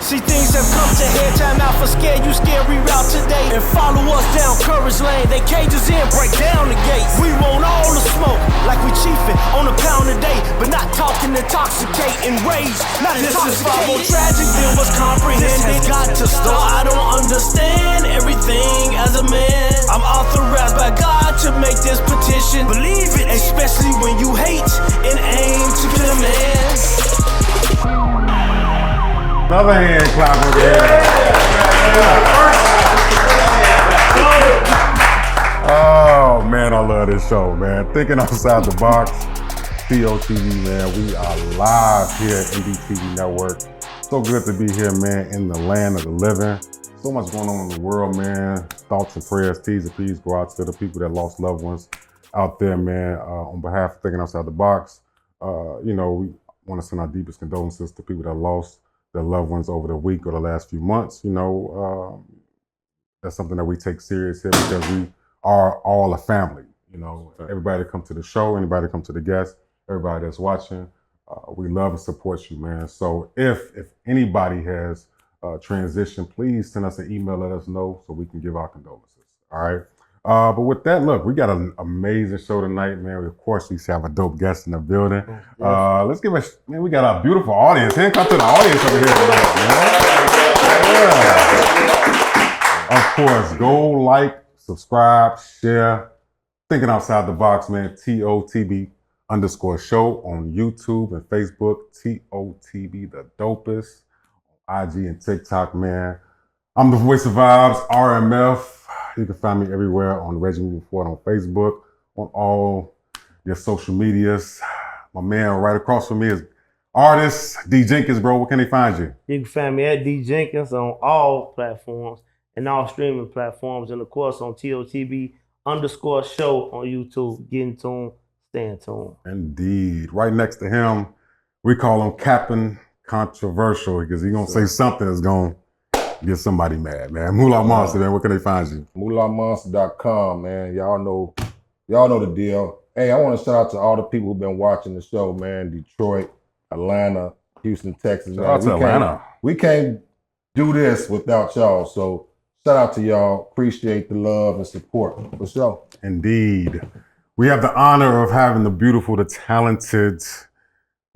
See, things have come to head, time out for scare you, scary route today. And follow us down Courage Lane, they cages in, break down the gates. We want all the smoke, like we chiefin' on a pound a day, but not talking intoxicating rage, not this intoxicating. This is far more tragic than what's comprehended. This has got to stop. I don't understand everything as a man. I'm authorized by God to make this petition. Believe it, especially when you hate and aim to kill a man. Another hand clap over there. Oh man, I love this show, man. Thinking outside the box. TOTB, man. We are live here at NDTV Network. So good to be here, man, in the land of the living. So much going on in the world, man. Thoughts and prayers, T's and P's go out to the people that lost loved ones out there, man. On behalf of Thinking Outside the Box, we want to send our deepest condolences to people that lost their loved ones over the week or the last few months. That's something that we take serious here because we are all a family. Everybody that come to the show, anybody that come to the guests, everybody that's watching, we love and support you, man. So if anybody has transitioned, please send us an email, let us know so we can give our condolences. All right. But with that, look, we got an amazing show tonight, man. Of course, we have a dope guest in the building. Let's give us, man, we got a beautiful audience. Hand clap to the audience over here tonight, man. Of course, go like, subscribe, share. Thinking Outside the Box, man. TOTB _show on YouTube and Facebook. TOTB the dopest. IG and TikTok, man. I'm the voice of vibes, RMF. You can find me everywhere on Reggie Moving Forward on Facebook, on all your social medias. My man right across from me is artist D Jenkins, bro. Where can they find you? You can find me at D Jenkins on all platforms and all streaming platforms, and of course on TOTB _show on YouTube. Get in tune, stay in tune. Indeed. Right next to him, we call him Captain Controversial because he's gonna say something that's gonna get somebody mad, man. Moolah Monster, man. Where can they find you? MoolahMonster.com, man. Y'all know the deal. Hey, I want to shout out to all the people who've been watching the show, man. Detroit, Atlanta, Houston, Texas. Shout out to Atlanta. We can't do this without y'all. So shout out to y'all. Appreciate the love and support for sure. Indeed. We have the honor of having the beautiful, the talented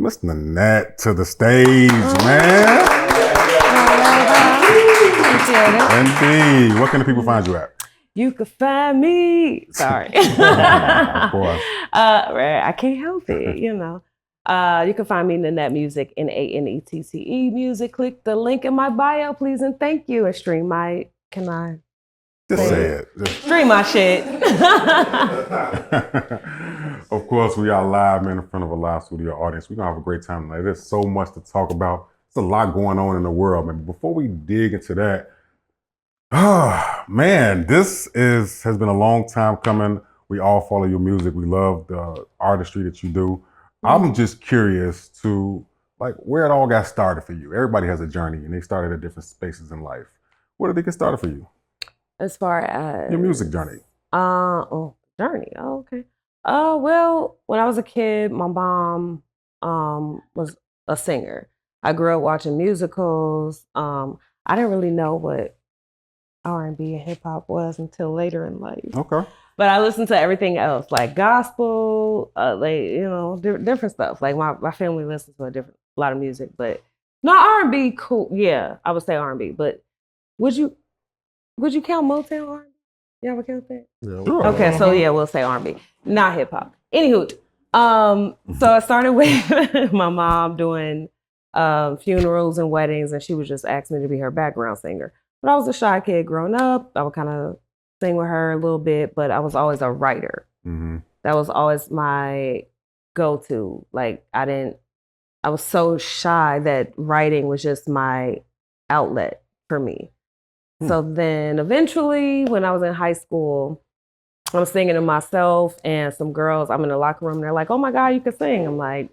Miss Nanette to the stage, man. Indeed. Where can the people find you at? You can find me. Sorry. Of course. I can't help it, You can find me Nanette Music, NANETTE Music. Click the link in my bio, please, and thank you. And stream my, can I? Just say it. Stream my shit. Of course, we are live, man, in front of a live studio audience. We're going to have a great time tonight. There's so much to talk about. There's a lot going on in the world, man. Before we dig into that, man, this has been a long time coming. We all follow your music. We love the artistry that you do. I'm just curious to, where it all got started for you. Everybody has a journey, and they started at different spaces in life. Where did they get started for you? As far as your music journey. Journey. Oh, okay. Well, when I was a kid, my mom was a singer. I grew up watching musicals. I didn't really know what R&B and hip hop was until later in life. Okay. But I listened to everything else, like gospel, different stuff. Like my family listens to a lot of music, but not R&B. Cool. Yeah, I would say R&B. But would you count Motown R&B? Y'all would count that? Yeah. Sure. Okay, so yeah, we'll say R&B, not hip hop. Anywho, so I started with my mom doing funerals and weddings, and she would just ask me to be her background singer. But I was a shy kid growing up. I would kind of sing with her a little bit, but I was always a writer. Mm-hmm. That was always my go-to. I was so shy that writing was just my outlet for me. So then eventually when I was in high school, I'm singing to myself and some girls, I'm in the locker room, and they're like, oh my God, you can sing. I'm like,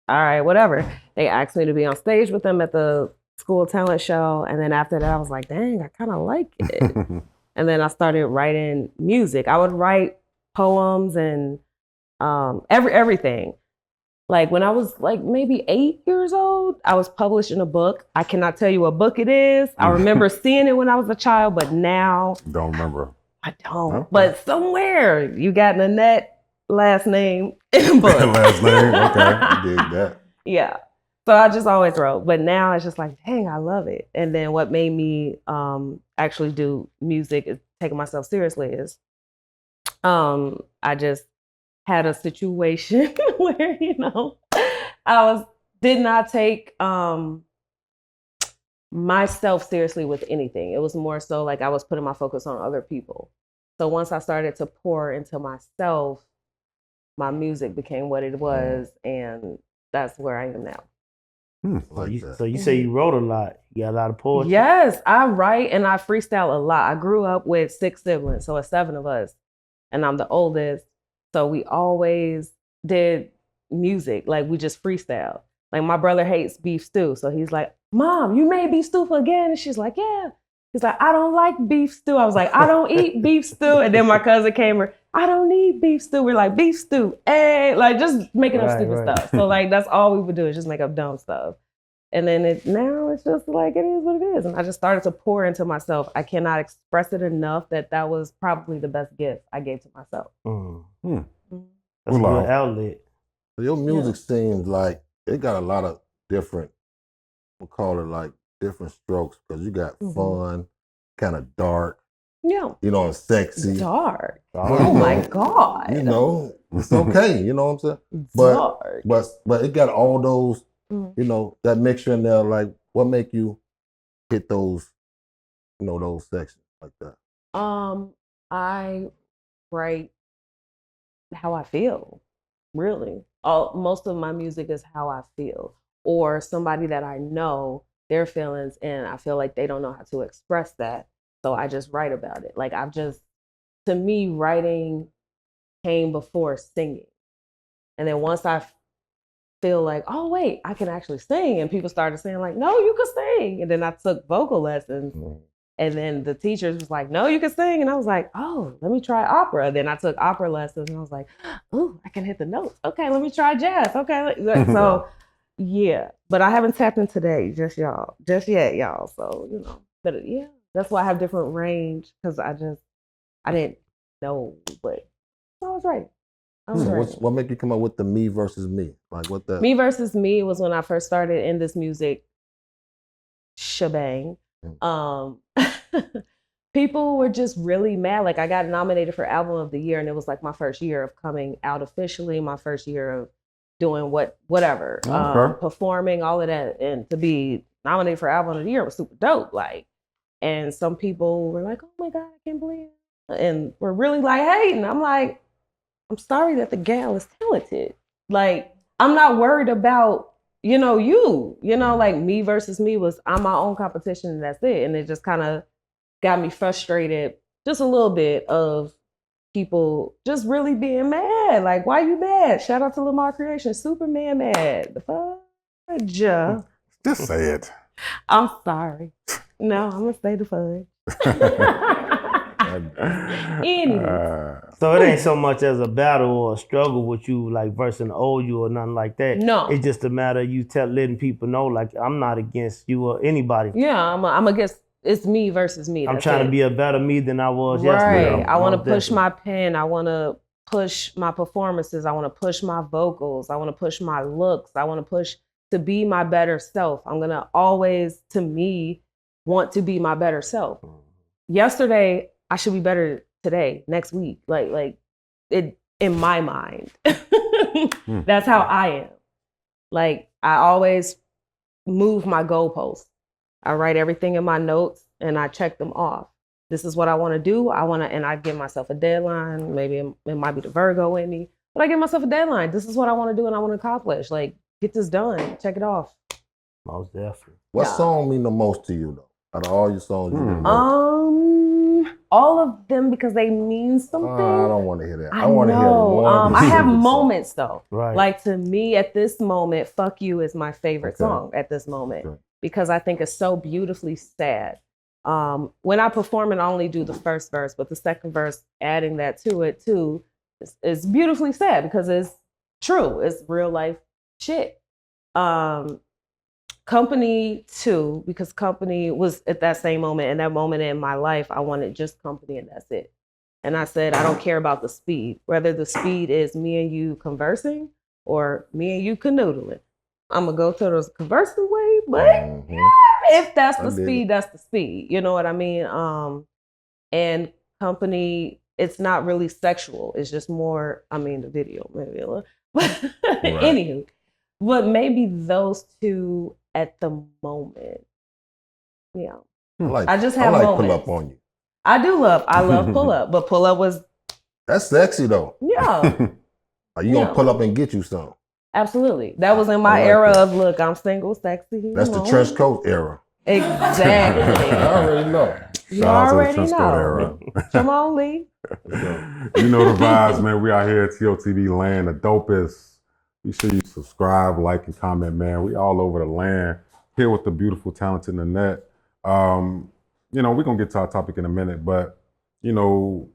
all right, whatever. They asked me to be on stage with them at the school talent show. And then after that, I was like, dang, I kind of like it. And then I started writing music. I would write poems and everything. Like when I was like maybe 8 years old, I was published in a book. I cannot tell you what book it is. I remember seeing it when I was a child, but now Don't remember. I don't. Okay. But somewhere you got Nanette last name in a book. Last name, okay. I dig that. Yeah. So I just always wrote, but now it's just like, dang, I love it. And then what made me actually do music, is taking myself seriously, is I just had a situation where, you know, did not take myself seriously with anything. It was more so like I was putting my focus on other people. So once I started to pour into myself, my music became what it was, and that's where I am now. So you say you wrote a lot. You got a lot of poetry. Yes, I write and I freestyle a lot. I grew up with 6 siblings, so it's 7 of us, and I'm the oldest. So we always did music, like we just freestyle. Like my brother hates beef stew, so he's like, "Mom, you made beef stew again?" And she's like, "Yeah." He's like, "I don't like beef stew." I was like, "I don't eat beef stew." And then my cousin came over, "I don't need beef stew." We're like, "Beef stew," hey, like just making up stupid stuff. So like that's all we would do, is just make up dumb stuff. And then now it's just like, it is what it is. And I just started to pour into myself. I cannot express it enough that was probably the best gift I gave to myself. That's a good outlet. Your music seems like it got a lot of different, we'll call it like different strokes, because you got fun, kind of dark, Yeah. you know, and sexy. Dark. But, Oh my God. You know, it's okay, you know what I'm saying? Dark. But it got all those, you know, that mixture in there. Like, what make you hit those, you know, those sections like that? I write how I feel, really. Most of my music is how I feel, or somebody that I know their feelings, and I feel like they don't know how to express that, so I just write about it. Like to me, writing came before singing, and then once I feel like, oh wait, I can actually sing, and people started saying like, no, you can sing, and then I took vocal lessons. And then the teachers was like, no, you can sing. And I was like, oh, let me try opera. Then I took opera lessons and I was like, oh, I can hit the notes. Okay, let me try jazz. Okay. So yeah, but I haven't tapped into that just yet, y'all. So, you know, but yeah, that's why I have different range, because I didn't know, but I was right. What made you come up with the me versus me? Like what the Me versus me was when I first started in this music shebang. People were just really mad. Like I got nominated for Album of the Year, and it was like my first year of coming out officially, my first year of doing whatever, performing, all of that, and to be nominated for Album of the Year was super dope. Like, and some people were like, "Oh my God, I can't believe it," and we're really like hating. I'm like, I'm sorry that the gal is talented. Like, I'm not worried about, you know, like me versus me was, I'm my own competition and that's it. And it just kind of got me frustrated, just a little bit, of people just really being mad. Like, why you mad? Shout out to Lamar Creation, Superman mad. The fudge. Just say it. I'm sorry. No, I'm gonna say the fudge. So it ain't so much as a battle or a struggle with you, like versus an old you or nothing like that. No. It's just a matter of you letting people know, like, I'm not against you or anybody. Yeah, I'm against, it's me versus me. I'm trying to be a better me than I was yesterday. Right. I want to push my pen. I want to push my performances. I want to push my vocals. I want to push my looks. I want to push to be my better self. I'm going to always, to me, want to be my better self. Yesterday, I should be better today, next week. Like it, in my mind. That's how I am. Like, I always move my goalposts. I write everything in my notes and I check them off. This is what I want to do. And I give myself a deadline. Maybe it might be the Virgo in me, but I give myself a deadline. This is what I want to do and I want to accomplish. Like, get this done. Check it off. Most definitely. What song mean the most to you though? Out of all your songs, all of them, because they mean something. I don't want to hear that. I want to hear one. I have moments though. Right. Like, to me, at this moment, "Fuck You" is my favorite song at this moment, because I think it's so beautifully sad. When I perform it, I only do the first verse, but the second verse, adding that to it too, is beautifully sad, because it's true. It's real life shit. Company too, because company was at that same moment, in that moment in my life, I wanted just company and that's it. And I said, I don't care about the speed, whether the speed is me and you conversing or me and you canoodling. I'm gonna go to the conversing way, but if that's the speed, that's the speed. You know what I mean? And company, it's not really sexual. It's just more, I mean, the video, maybe a little. But anywho, but maybe those two at the moment. Yeah. I just have moments. Pull up on you. I love pull up, but pull up was. That's sexy though. Yeah. Are you gonna pull up and get you some? Absolutely. That was in my era of, look, I'm single, sexy. That's the trench coat era. Exactly. I already know. You already know. Come on, Lee. You know the vibes, man. We out here at TOTB land, the dopest. Be sure you subscribe, like, and comment, man. We all over the land. Here with the beautiful, talented Nanette. You know, we're going to get to our topic in a minute, but, you know,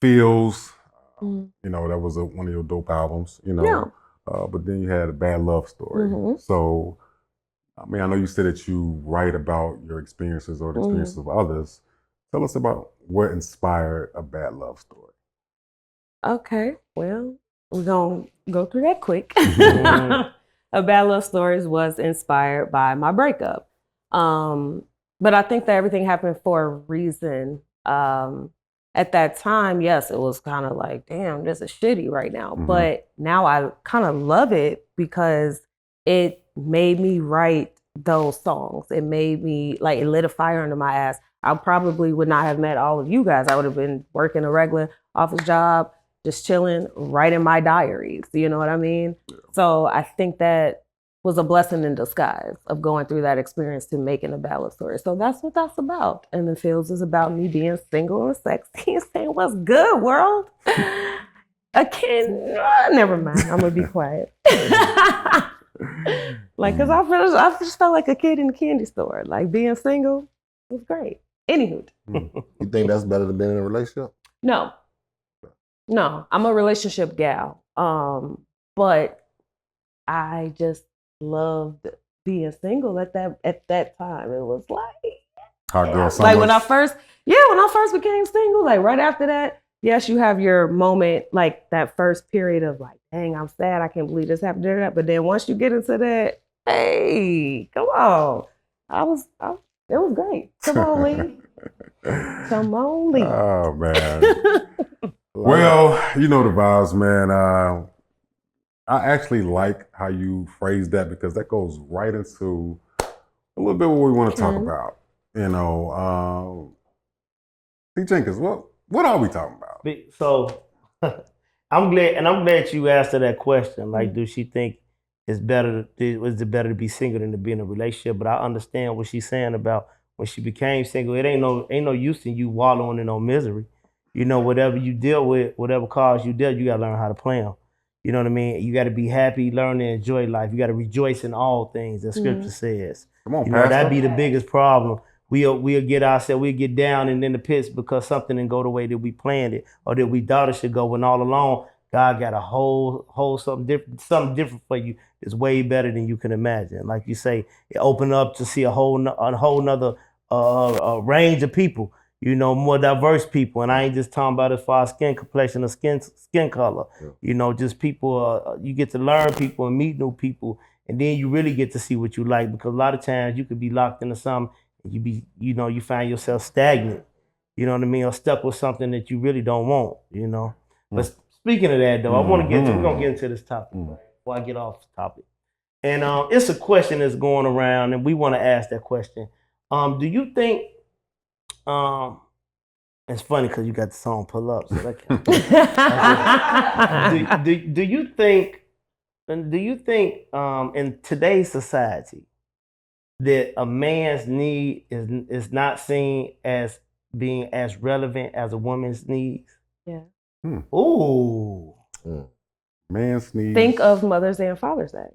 Feels, you know, that was one of your dope albums, you know. But then you had a Bad Love Story. So, I mean, I know you said that you write about your experiences or the experiences of others. Tell us about what inspired a Bad Love Story. Okay, well, we're going to go through that quick. A Bad Love Stories was inspired by my breakup. But I think that everything happened for a reason. At that time, yes, it was kind of like, damn, this is shitty right now. But now I kind of love it because it made me write those songs. It made me, like, it lit a fire under my ass. I probably would not have met all of you guys. I would have been working a regular office job, just chilling, writing my diaries. You know what I mean? So I think that was a blessing in disguise of going through that experience to making a Bad Love Story. So that's what that's about. And the Feels is about me being single and sexy and saying, what's good, world? Never mind. I'm going to be quiet. Like, because I just felt like a kid in the candy store. Like, being single was great. Anywho. You think that's better than being in a relationship? No, I'm a relationship gal. But I just loved being single at that time. It was like, like when I first became single, like right after that, yes, you have your moment, like that first period of like, dang, I'm sad, I can't believe this happened to that. But then once you get into that, hey, come on. It was great. Come on, Lee. Come on, Lee. Oh, man. Well, you know the vibes, man. I actually like how you phrase that because that goes right into a little bit what we want to talk about. You know, T. Jenkins, what are we talking about? So I'm glad you asked her that question. Like, does she think is it better to be single than to be in a relationship? But I understand what she's saying about when she became single. It ain't no use in you wallowing in no misery. You know, whatever you deal with, whatever cards you dealt, you gotta learn how to play them. You know what I mean? You got to be happy, learn to enjoy life. You got to rejoice in all things, as Scripture says. Come on, you know, that'd be the biggest problem. We'll get down and in the pits because something didn't go the way that we planned it or that we thought it should go. When all along, God got a whole something different for you. It's way better than you can imagine. Like you say, it opened up to see a whole nother range of people. You know, more diverse people. And I ain't just talking about as far as skin complexion or skin color. You know, just people, you get to learn people and meet new people. And then you really get to see what you like. Because a lot of times you could be locked into something and you find yourself stagnant. You know what I mean? Or stuck with something that you really don't want, you know. But speaking of that though, we're gonna get into this topic before I get off the topic. And it's a question that's going around and we want to ask that question. Do you think, it's funny because you got the song Pull Up. So that do you think in today's society that a man's need is not seen as being as relevant as a woman's needs? Yeah. Ooh. Man's needs. Think of Mother's Day and Father's Day.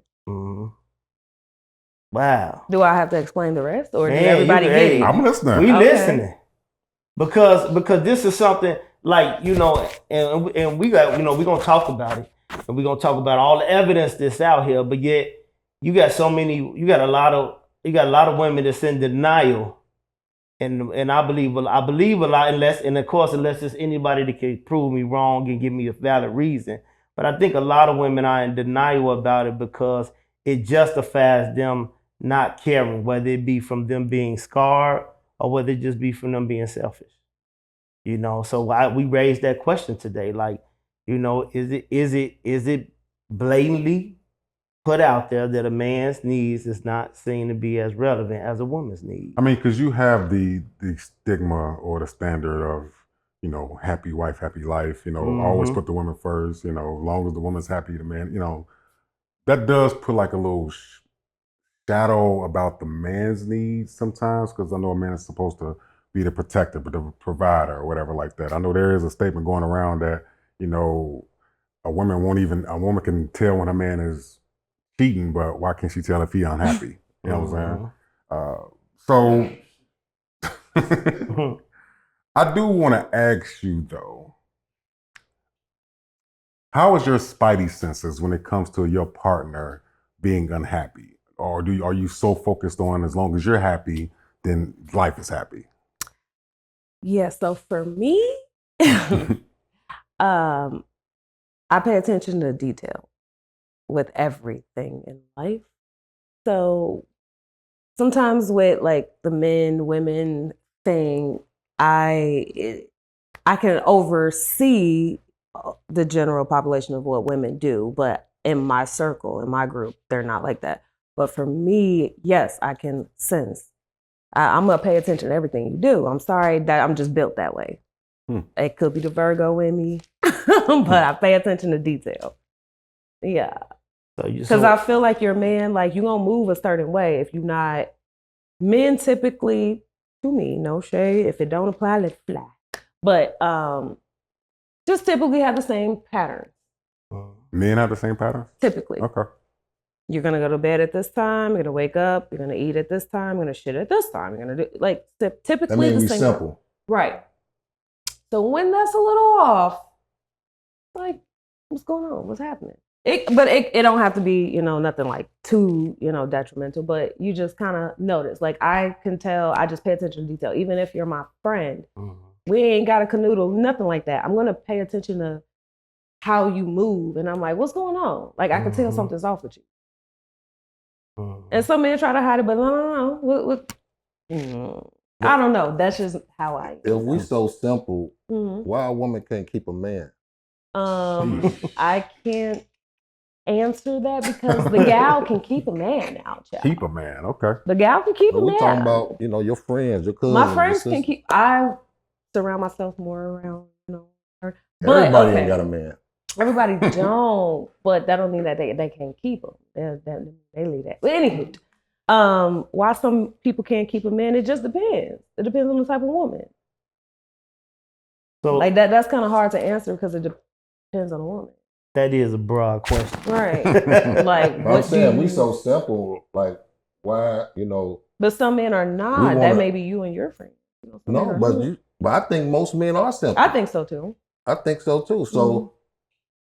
Wow. Do I have to explain the rest, or did everybody get it? I'm listening. We listening. Because this is something like, you know, and we got, you know, we're gonna talk about it. and we're gonna talk about all the evidence that's out here. But yet, you got a lot of women that's in denial, and I believe a lot, unless it's anybody that can prove me wrong and give me a valid reason. But I think a lot of women are in denial about it because it justifies them not caring, whether it be from them being scarred or whether it just be from them being selfish. So we raised that question today. Like, is it blatantly put out there that a man's needs is not seen to be as relevant as a woman's needs? I mean, because you have the stigma or the standard of, happy wife, happy life, always put the woman first, as long as the woman's happy, the man, that does put like a little shadow about the man's needs sometimes, because I know a man is supposed to be the protector, but the provider or whatever like that. I know there is a statement going around that, a woman can tell when a man is cheating, but why can't she tell if he unhappy? You know what I'm saying? So I do want to ask you though, how is your spidey senses when it comes to your partner being unhappy? Or are you so focused on as long as you're happy, then life is happy? Yeah, so for me, I pay attention to detail with everything in life. So sometimes with like the men, women thing, I can oversee the general population of what women do, but in my circle, in my group, they're not like that. But for me, yes, I can sense. I'm gonna pay attention to everything you do. I'm sorry that I'm just built that way. It could be the Virgo in me, but I pay attention to detail. Yeah. Because I feel like your man, like you're gonna move a certain way. If you're not, men typically, to me, no shade. If it don't apply, let's fly. But just typically have the same patterns. Men have the same patterns? Typically. Okay. You're gonna go to bed at this time. You're gonna wake up. You're gonna eat at this time. You're gonna shit at this time. You're gonna do like typically that means the same. simple, right? So when that's a little off, like what's going on? What's happening? But it don't have to be nothing like too detrimental. But you just kind of notice. Like I can tell. I just pay attention to detail. Even if you're my friend, we ain't got a canoodle, nothing like that. I'm gonna pay attention to how you move, and I'm like, what's going on? Like I can tell something's off with you. And some men try to hide it, but no. I don't know. That's just how I am. If we so simple, why a woman can't keep a man? I can't answer that because the gal can keep a man now, child. Keep a man, okay. The gal can keep a man. We're talking about, your friends, your cousins. My friends can keep. I surround myself more around, her. Everybody ain't got a man. Everybody don't, but that don't mean that they can't keep them. They leave that. But anywho, why some people can't keep a man? It just depends. It depends on the type of woman. So like that's kind of hard to answer because it depends on the woman. That is a broad question, right? Like I'm saying we so simple. Like why But some men are not. That may be you and your friends. But I think most men are simple. I think so too. So.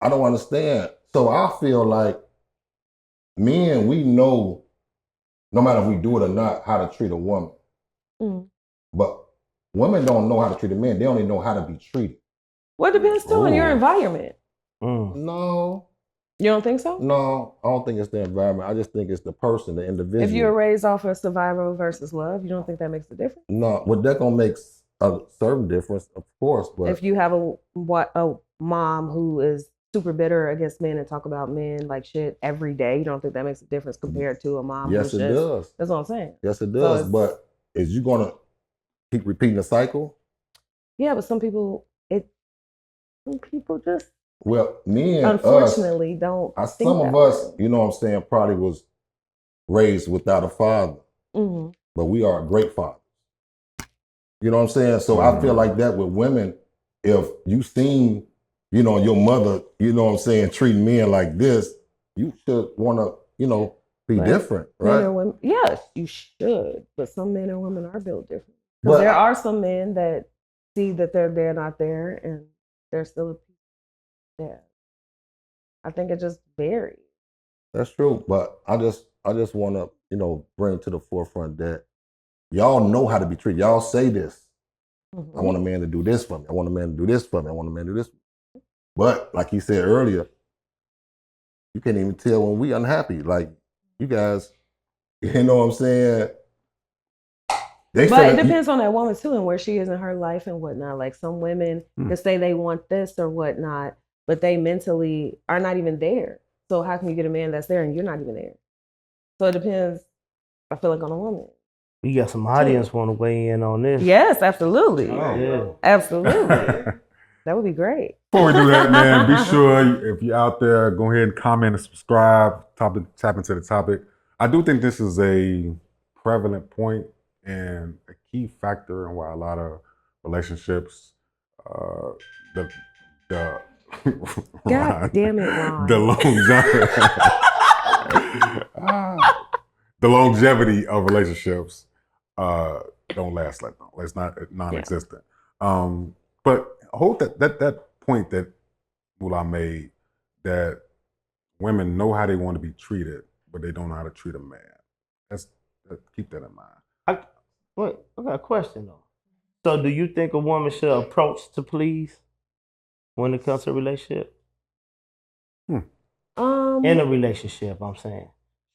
I don't understand. So I feel like men, we know, no matter if we do it or not, how to treat a woman. But women don't know how to treat a man. They only know how to be treated. Well, it depends too on your environment. No. You don't think so? No, I don't think it's the environment. I just think it's the person, the individual. If you're raised off of survival versus love, you don't think that makes a difference? No, well, that gonna make a certain difference, of course. But if you have a mom who is super bitter against men and talk about men like shit every day, you don't think that makes a difference compared to a mom? Yes, it does. That's what I'm saying. Yes, it does. So but is you gonna keep repeating the cycle? Yeah, but some people just men unfortunately don't. Some of us, probably was raised without a father, but we are great fathers. You know what I'm saying? So I feel like that with women, if you seen your mother, treating men like this, you should want to, be different, right? Men and women, yes, you should. But some men and women are built different. Because there are some men that see that they're not there, and they're still a piece there. I think it just varies. That's true, but I just want to, bring to the forefront that y'all know how to be treated. Y'all say this. I want a man to do this for me. I want a man to do this for me. I want a man to do this. But like you said earlier, you can't even tell when we unhappy. Like you guys, you know what I'm saying? But it depends on that woman too and where she is in her life and whatnot. Like some women can say they want this or whatnot, but they mentally are not even there. So how can you get a man that's there and you're not even there? So it depends, I feel like, on a woman. We got some audience want to weigh in on this. Yes, absolutely. Oh, yeah. Absolutely. That would be great. Before we do that, man, be sure if you're out there, go ahead and comment and subscribe. Tap into the topic. I do think this is a prevalent point and a key factor in why a lot of relationships, the God damn it, Ron. the longevity of relationships don't last like long. It's not non-existent. But hold that point that Mullah made, that women know how they want to be treated, but they don't know how to treat a man. Keep that in mind. I got a question though. So do you think a woman should approach to please when it comes to a relationship? In a relationship, I'm saying.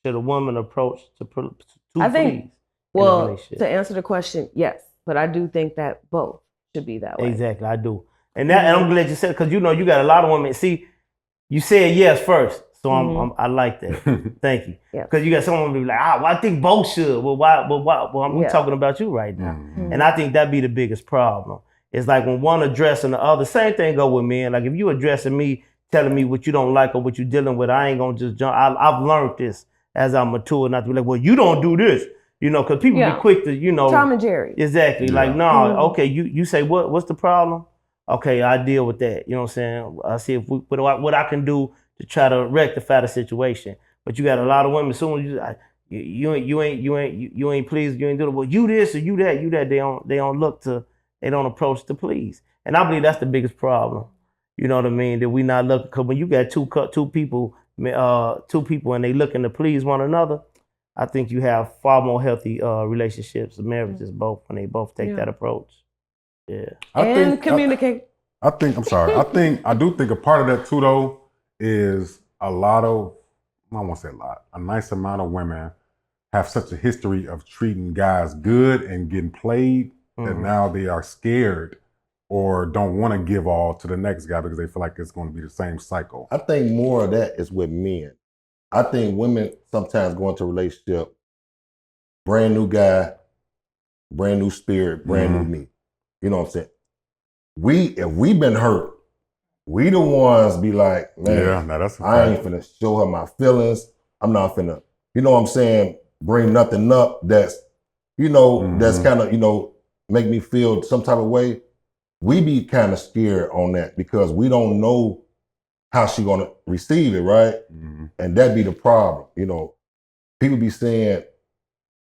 Should a woman approach to please? I think, well, to answer the question, yes. But I do think that both should be that way. Exactly, I do. And I'm glad you said, because you got a lot of women. See, you said yes first. So I like that. Thank you. Because you got someone be like, well, I think both should. Well, why? Well, I'm talking about you right now. And I think that'd be the biggest problem. It's like when one addressing the other, same thing go with men. Like if you addressing me, telling me what you don't like or what you're dealing with, I ain't gonna just jump. I've learned this as I'm mature, not to be like, well, you don't do this. Because people be quick to, Tom and Jerry. Exactly. Like, no, okay, you say, what's the problem? Okay, I deal with that. You know what I'm saying? I see what I can do to try to rectify the situation. But you got a lot of women, as soon as you ain't pleased, you ain't doing it. Well, you this or you that, they don't approach to please. And I believe that's the biggest problem. You know what I mean? That we not looking, because when you got two people and they looking to please one another, I think you have far more healthy relationships and marriages both when they both take that approach. Yeah. Communicate. I do think a part of that too though is a lot of, I don't want to say a lot, a nice amount of women have such a history of treating guys good and getting played that now they are scared or don't want to give all to the next guy because they feel like it's going to be the same cycle. I think more of that is with men. I think women sometimes go into a relationship, brand new guy, brand new spirit, brand new me. You know what I'm saying? If we been hurt, we the ones be like, man, I ain't finna show her my feelings. I'm not finna, you know what I'm saying, bring nothing up that's, that's kind of, make me feel some type of way. We be kind of scared on that because we don't know how she gonna receive it, right? And that be the problem. People be saying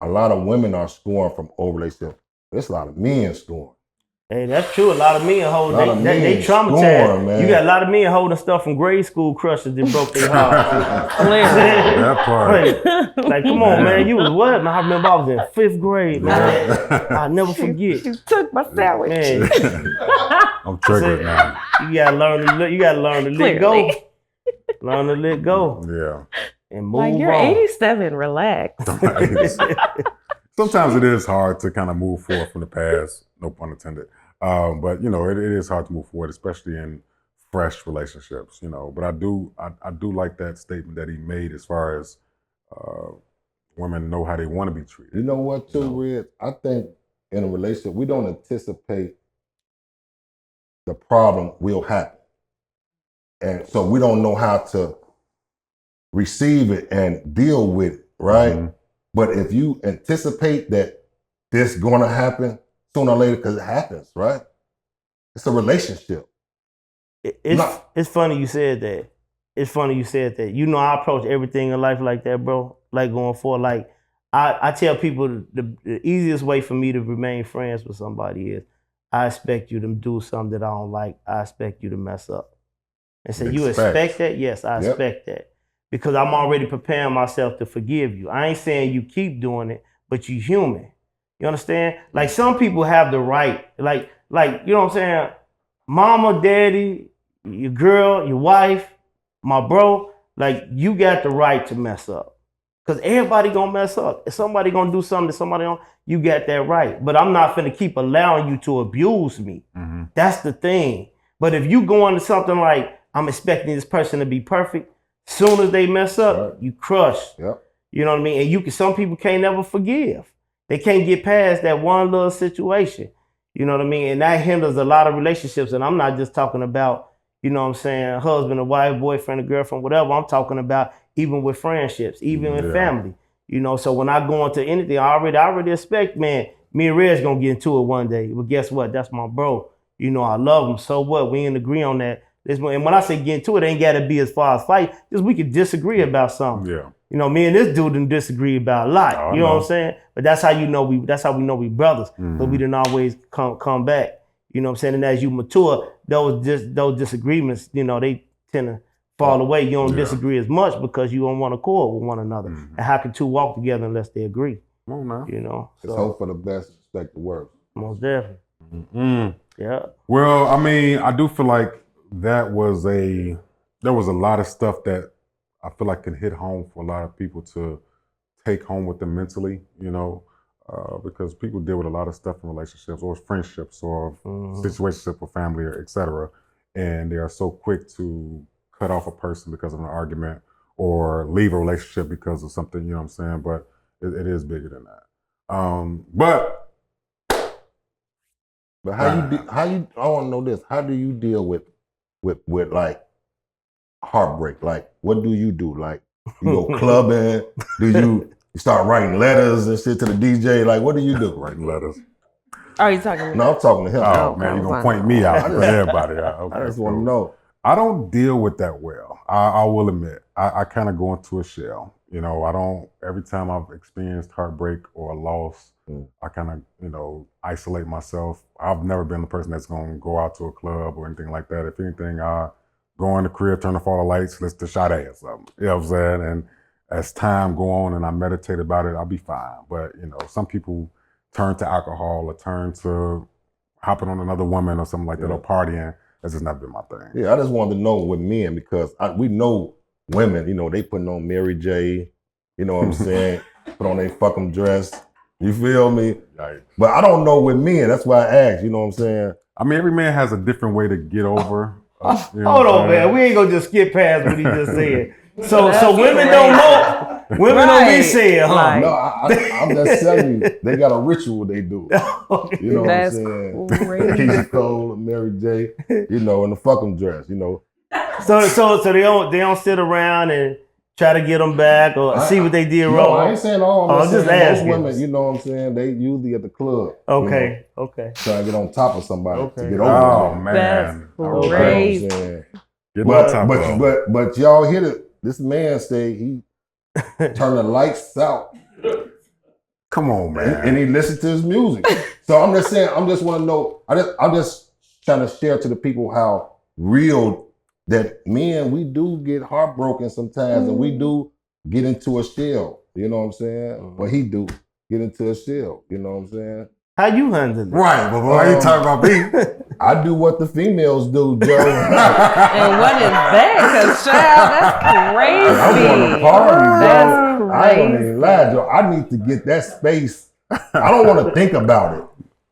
a lot of women are scoring from old relationships. There's a lot of men scoring. Hey, that's true. A lot of men hold they traumatized. Man. You got a lot of men holding stuff from grade school crushes that broke their heart. That part. Like, come on, man. You was what? Man, I remember I was in 5th grade, man. I'll never forget. She took my sandwich. I'm triggered now. You gotta learn to let go. Learn to let go. Yeah. And move like you're on. 87, relax. Sometimes it is hard to kind of move forward from the past, no pun intended. But it is hard to move forward, especially in fresh relationships. But I do like that statement that he made as far as women know how they want to be treated. You know what, too, Red? I think in a relationship we don't anticipate the problem will happen, and so we don't know how to receive it and deal with it, right? But if you anticipate that this gonna happen sooner or later, because it happens, right? It's a relationship. It's funny you said that. I approach everything in life like that, bro. Like going forward, like I tell people the easiest way for me to remain friends with somebody is I expect you to do something that I don't like. I expect you to mess up. And say, you expect that? Yes, I expect that. Because I'm already preparing myself to forgive you. I ain't saying you keep doing it, but you human. You understand? Like some people have the right, like, you know what I'm saying? Mama, daddy, your girl, your wife, my bro, like you got the right to mess up. Cause everybody gonna mess up. If somebody gonna do something to somebody else, you got that right. But I'm not finna keep allowing you to abuse me. Mm-hmm. That's the thing. But if you go into something like, I'm expecting this person to be perfect, soon as they mess up, you crush. Yep. You know what I mean? And some people can't never forgive. They can't get past that one little situation. You know what I mean? And that hinders a lot of relationships. And I'm not just talking about, you know what I'm saying, husband or wife, boyfriend or girlfriend, whatever. I'm talking about even with friendships, even with family. You know, so when I go into anything, I already expect, man, me and Red's gonna get into it one day. But guess what? That's my bro. You know, I love him. So what? We ain't agree on that. And when I say get into it, it ain't gotta be as far as fight. Just we could disagree about something. Yeah. You know, me and this dude didn't disagree about a lot. You know what I'm saying? But that's how you know that's how we know we brothers. But we didn't always come back. You know what I'm saying? And as you mature, those disagreements, you know, they tend to fall away. You don't disagree as much because you don't want to accord with one another. And how can two walk together unless they agree? Come on now. You know? It's hope for the best, expect the worst. Most definitely. Yeah. Well, I mean, I do feel like there was a lot of stuff that I feel like can hit home for a lot of people to take home with them mentally, you know, because people deal with a lot of stuff in relationships or friendships or situationships with family, or et cetera. And they are so quick to cut off a person because of an argument or leave a relationship because of something, you know what I'm saying? But it is bigger than that. But how you I want to know this. How do you deal with like heartbreak? Like, what do you do? Like, you go clubbing? Do you start writing letters and shit to the DJ? Like, what do you do? Writing letters. Are you talking to me? No, I'm talking to him. Oh, man, you're going to point me out for everybody. Okay, I just want to know. I don't deal with that well. I will admit. I kind of go into a shell. You know, every time I've experienced heartbreak or a loss, I kind of, you know, isolate myself. I've never been the person that's going to go out to a club or anything like that. If anything, I go in the crib, turn off all the lights, listen to Sade or something. You know what I'm saying? And as time go on and I meditate about it, I'll be fine. But, you know, some people turn to alcohol or turn to hopping on another woman or something like that or partying. That's just not been my thing. Yeah, I just wanted to know with men because we know women, you know, they putting on Mary J, you know what I'm saying? Put on their fucking dress. You feel me? Right. But I don't know with men. That's why I asked, you know what I'm saying? I mean, every man has a different way to get over. You know hold on, man. We ain't gonna just skip past what he just said. So women don't know. Women don't be saying, huh? No, I'm just telling you, they got a ritual they do. You know what I'm saying? Keisha Cole, Mary J, you know, in the fucking dress, you know. So they don't sit around and try to get them back or see what they did wrong. No, I ain't saying all. I'm just asking. Most women, you know what I'm saying, they usually at the club. Okay, you know, okay. Trying to get on top of somebody to get over. Oh man, that's crazy. But y'all hear this man say he turned the lights out. Come on, man. And he listened to his music. So I'm just saying, I just want to know. I'm just trying to share to the people how real that men, we do get heartbroken sometimes, and we do get into a shell. You know what I'm saying? But he do get into a shell. You know what I'm saying? How you handle it? Right, but why you talking about me? I do what the females do, Joe. And what is that? Because, child, that's crazy. I want to party, that's Joe. crazy. I don't even lie, Joe. I need to get that space. I don't want to think about it.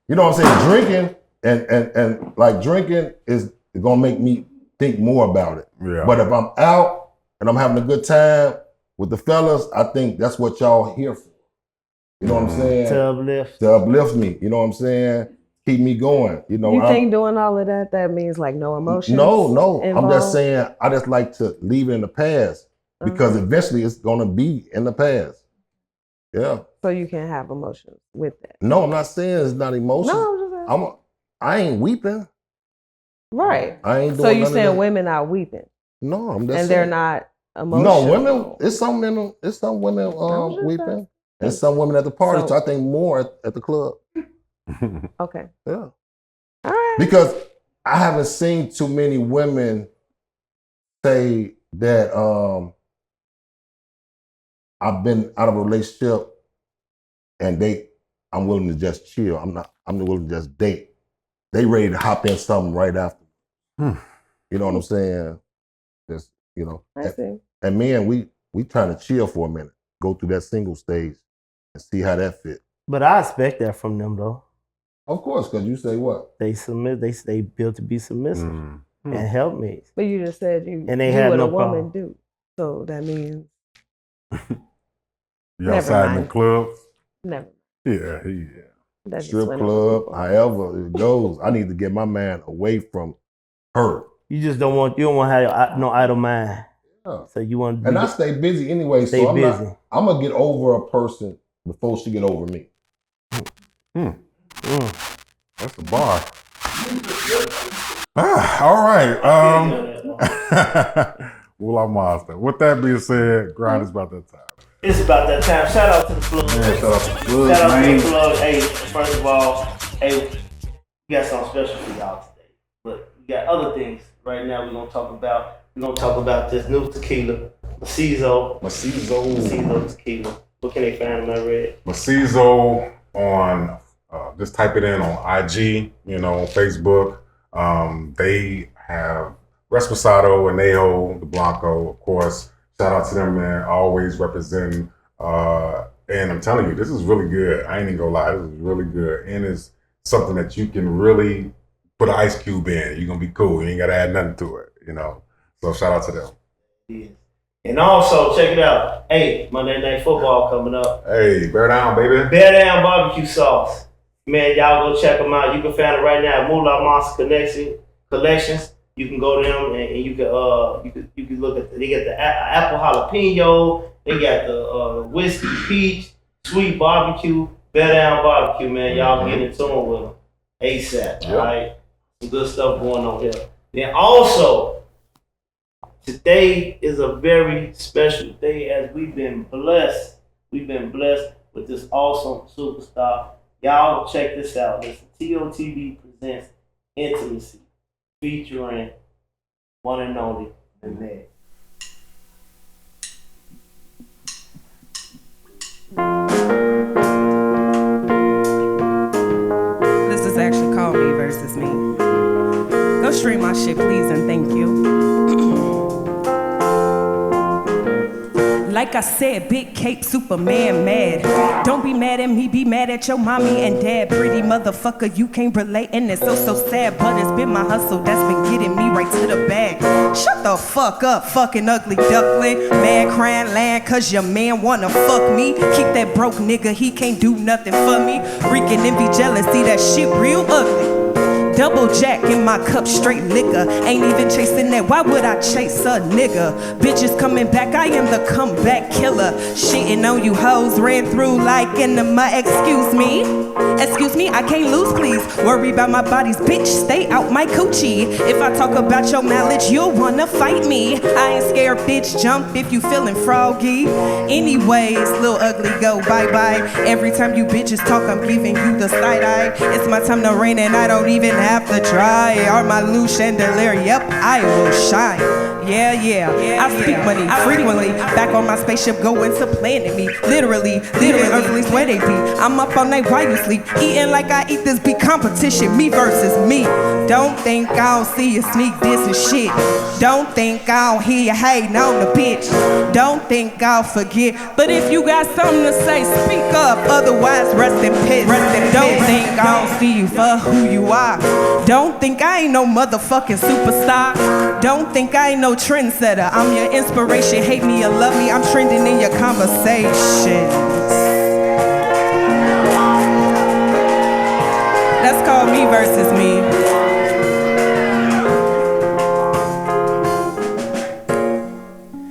You know what I'm saying? Drinking and like drinking is gonna make me think more about it. Yeah. But if I'm out and I'm having a good time with the fellas, I think that's what y'all here for. You know what I'm saying? To uplift. To uplift me. You know what I'm saying? Keep me going. You know. You think doing all of that means like no emotions? No. Involved? I'm just saying I just like to leave it in the past because eventually it's gonna be in the past. Yeah. So you can have emotions with that. No, I'm not saying it's not emotions. No, I'm just asking. I ain't weeping. Right. I ain't doing so you none saying of that. women are weeping? No, I'm just and saying. They're not emotional. No, women. It's some women weeping, and some women at the party. So I think more at the club. Okay. Yeah. All right. Because I haven't seen too many women say that I've been out of a relationship and I'm willing to just chill. I'm willing to just date. They ready to hop in something right after. You know what I'm saying? Just, you know. I see. And men, we trying to chill for a minute, go through that single stage and see how that fit. But I expect that from them though. Of course, because you say what? They submit. They built to be submissive and help me. But you just said you and they do had what no a woman problem. do. So that means You outside in the clubs? never. Yeah. That's Strip club, however it goes. I need to get my man away from her. You just don't want to have no idle mind. Yeah. So you want and I stay busy anyway. Stay so busy. I'm gonna get over a person before she get over me. That's the bar. All right. Well, I'm Mazda. With that being said, grind is about that time. It's about that time. Shout out to the plug. Yeah, shout out to the plug, Shout out man. to the plug. Hey, first of all, hey, we got something special for y'all today. But we got other things right now we're gonna talk about. We're gonna talk about this new tequila, Macizo tequila. What can they find on that, Red? Macizo on, just type it in on IG, Facebook. They have Reposado, Anejo, the Blanco, of course. Shout out to them, man. Always representing. And I'm telling you, this is really good. I ain't even gonna lie, this is really good. And it's something that you can really put an ice cube in. You're gonna be cool. You ain't gotta add nothing to it, So shout out to them. Yeah. And also, check it out. Hey, Monday Night Football coming up. Hey, bear down, baby. Bear Down barbecue sauce. Man, y'all go check them out. You can find it right now at Moolah Monster Collections. You can go to them and you can look at they got the apple jalapeno, they got the whiskey peach, sweet barbecue, Bear Down barbecue, man. Y'all get in tune with them ASAP. All right, some good stuff going on here. Then also, today is a very special day as we've been blessed. We've been blessed with this awesome superstar. Y'all check this out. Listen, TOTB presents Intimacy, featuring one and only Nanette. This is actually called Me Versus Me. Go stream my shit, please, and thank you. Like I said, big cape, Superman mad. Don't be mad at me, be mad at your mommy and dad. Pretty motherfucker, you can't relate, and it's so sad. But it's been my hustle that's been getting me right to the bag. Shut the fuck up, fucking ugly duckling. Mad crying land, cause your man wanna fuck me. Keep that broke nigga, he can't do nothing for me. Reeking envy, jealousy, that shit real ugly. Double jack in my cup, straight liquor. Ain't even chasing that, why would I chase a nigga? Bitches coming back, I am the comeback killer. Shitting on you hoes, ran through like enema. Excuse me, I can't lose, please. Worry about my bodies, bitch, stay out my coochie. If I talk about your mileage, you'll wanna fight me. I ain't scared, bitch, jump if you feeling froggy. Anyways, little ugly, go bye-bye. Every time you bitches talk, I'm giving you the side eye. It's my time to reign and I don't even have to try. Are my loose chandelier, yep, I will shine. Yeah, I speak money frequently. Back on my spaceship going to planet me. Literally, earthly's where they be. I'm up all night while you sleep. Eating like I eat this big competition. Me versus me. Don't think I don't see you sneak this and shit. Don't think I don't hear you hating on the bitch. Don't think I'll forget. But if you got something to say, speak up. Otherwise, rest in peace. Don't think I don't see you for who you are. Don't think I ain't no motherfucking superstar. Don't think I ain't no trendsetter. I'm your inspiration. Hate me or love me, I'm trending in your conversations. That's called Me Versus Me.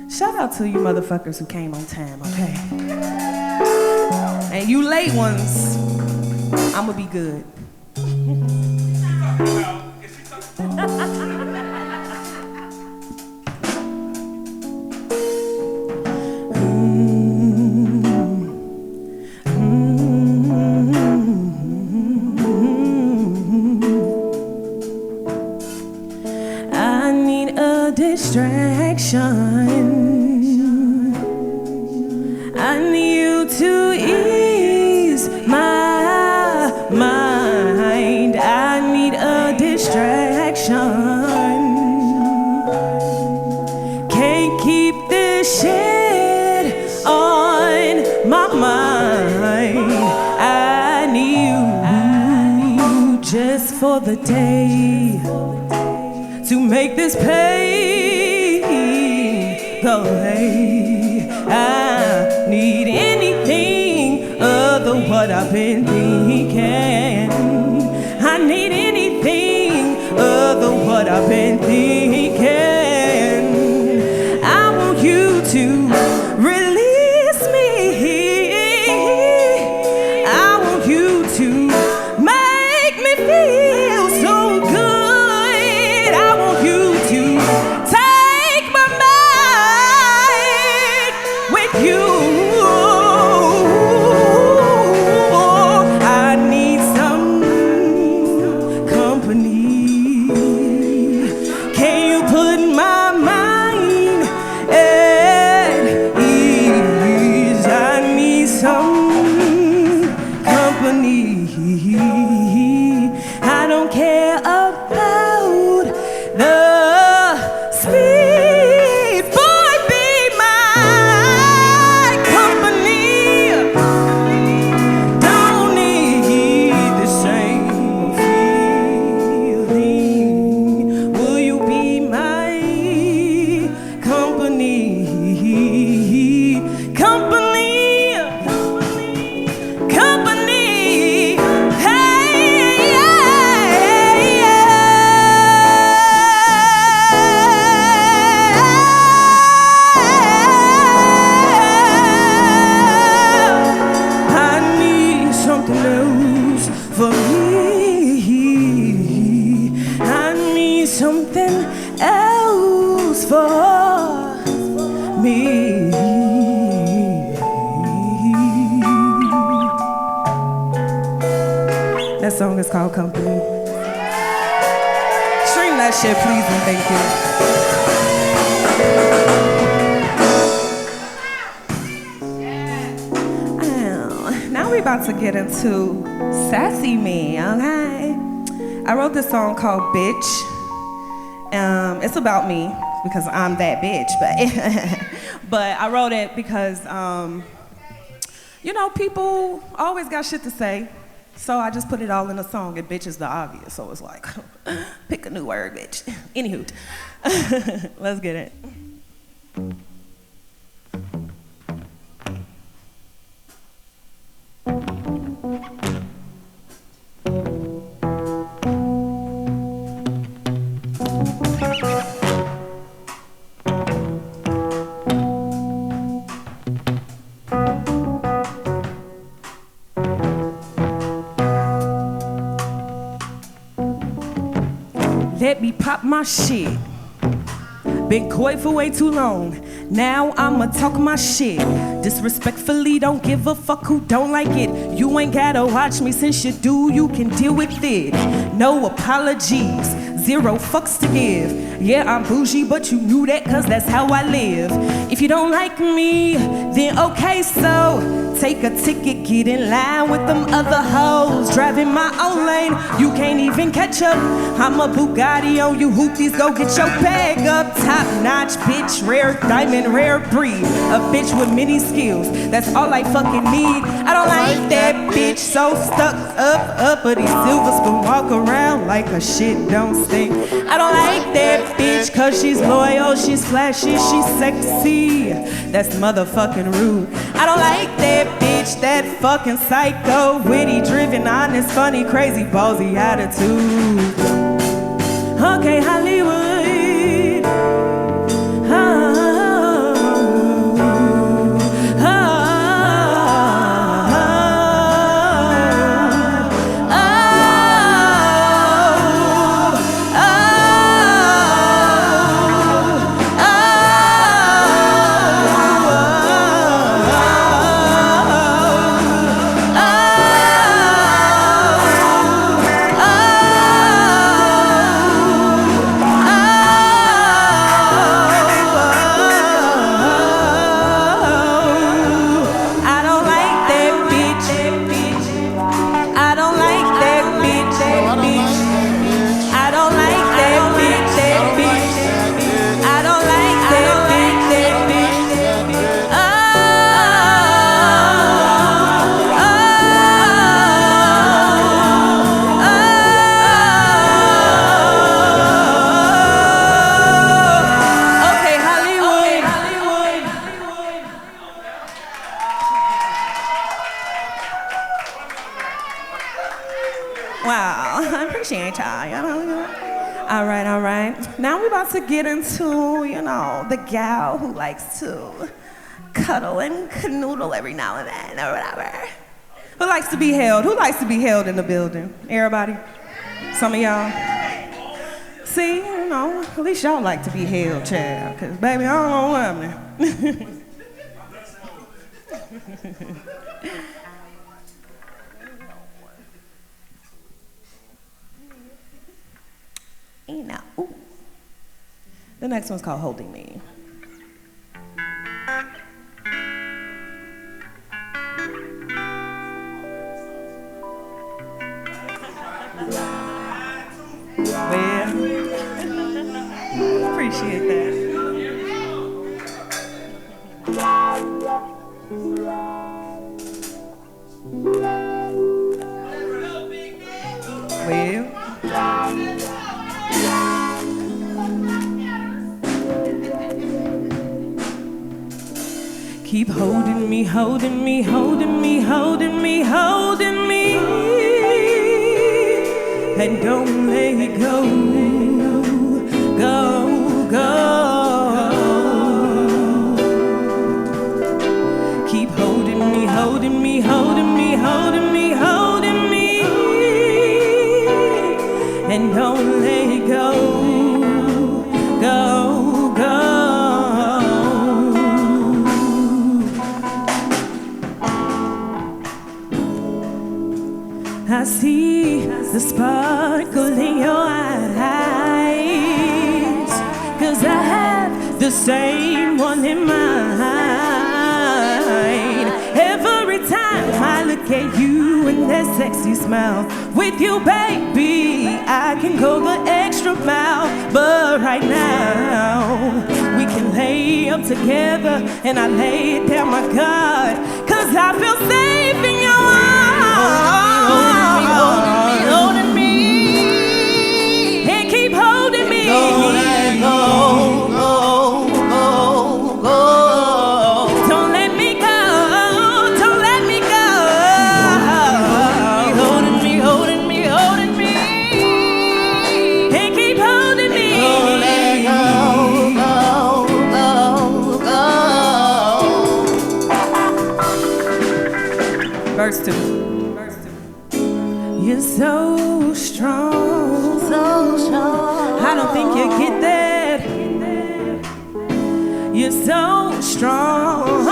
Shout out to you motherfuckers who came on time, okay? And you late ones, I'ma be good. I need a distraction. I need you to ease my mind. I need a distraction. Can't keep this shit on my mind. I need you just for the day to make this pain go away. I need anything other what I've been thinking. I need anything other what I've been thinking. I want you to release me. I want you to make me feel so good. I want you to take my mind with you. I need some company. Can you put my mind at ease? I need some company. I don't care about the speed, boy, be my company. Don't need the same feeling. Will you be my company? Company, company. Hey, I need something else for me. I need something else for me. That song is called Company. Stream that shit, please, and thank you. Now we're about to get into Sassy Me, okay? I wrote this song called Bitch. It's about me because I'm that bitch, but I wrote it because, you know, people always got shit to say. So I just put it all in a song, and bitch is the obvious. So it's like, pick a new word, bitch. Anywho, let's get it. Let me pop my shit. Been coy for way too long. Now I'ma talk my shit. Disrespectfully, don't give a fuck who don't like it. You ain't gotta watch me, since you do, you can deal with it. No apologies, zero fucks to give. Yeah, I'm bougie, but you knew that, cause that's how I live. If you don't like me, then okay, so take a ticket, get in line with them other hoes. Driving my own lane, you can't even catch up. I'm a Bugatti on you hoopies, go get your bag up. Top notch, bitch, rare diamond, rare breed. A bitch with many skills, that's all I fucking need. I don't like that bitch, so stuck up, uppity silver spoon, walk around like a shit don't stink. I don't like that bitch, cause she's loyal, she's flashy, she's sexy. That's motherfucking rude. I don't like that bitch, that fucking psycho, witty, driven, honest, funny, crazy, ballsy attitude. Okay, Hollywood. Wow, I appreciate y'all, you know. All right. Now we're about to get into, the gal who likes to cuddle and canoodle every now and then or whatever. Who likes to be held? Who likes to be held in the building? Everybody? Some of y'all? See, at least y'all like to be held, child, because baby, I don't know what happening. Ooh. The next one's called Holding Me. Well, appreciate that. Well. Keep holding me, holding me, holding me, holding me, holding me, and don't let it go, go, go. Keep holding me, holding me, holding me, holding me, holding me, and don't let it go, go, go. I see the sparkle in your eyes, 'cause I have the same one in mind. Every time I look at you and that sexy smile, with you, baby, I can go the extra mile. But right now, we can lay up together, and I lay it down, my God, 'cause I feel safe in your arms. Holding me, and keep holding me. Don't let go, go. Don't let me go, don't let me go. Holding me, holding me, holding me, and keep holding me. Don't let go. Verse 2. You're so strong, so strong. I don't think you get that. You're so strong.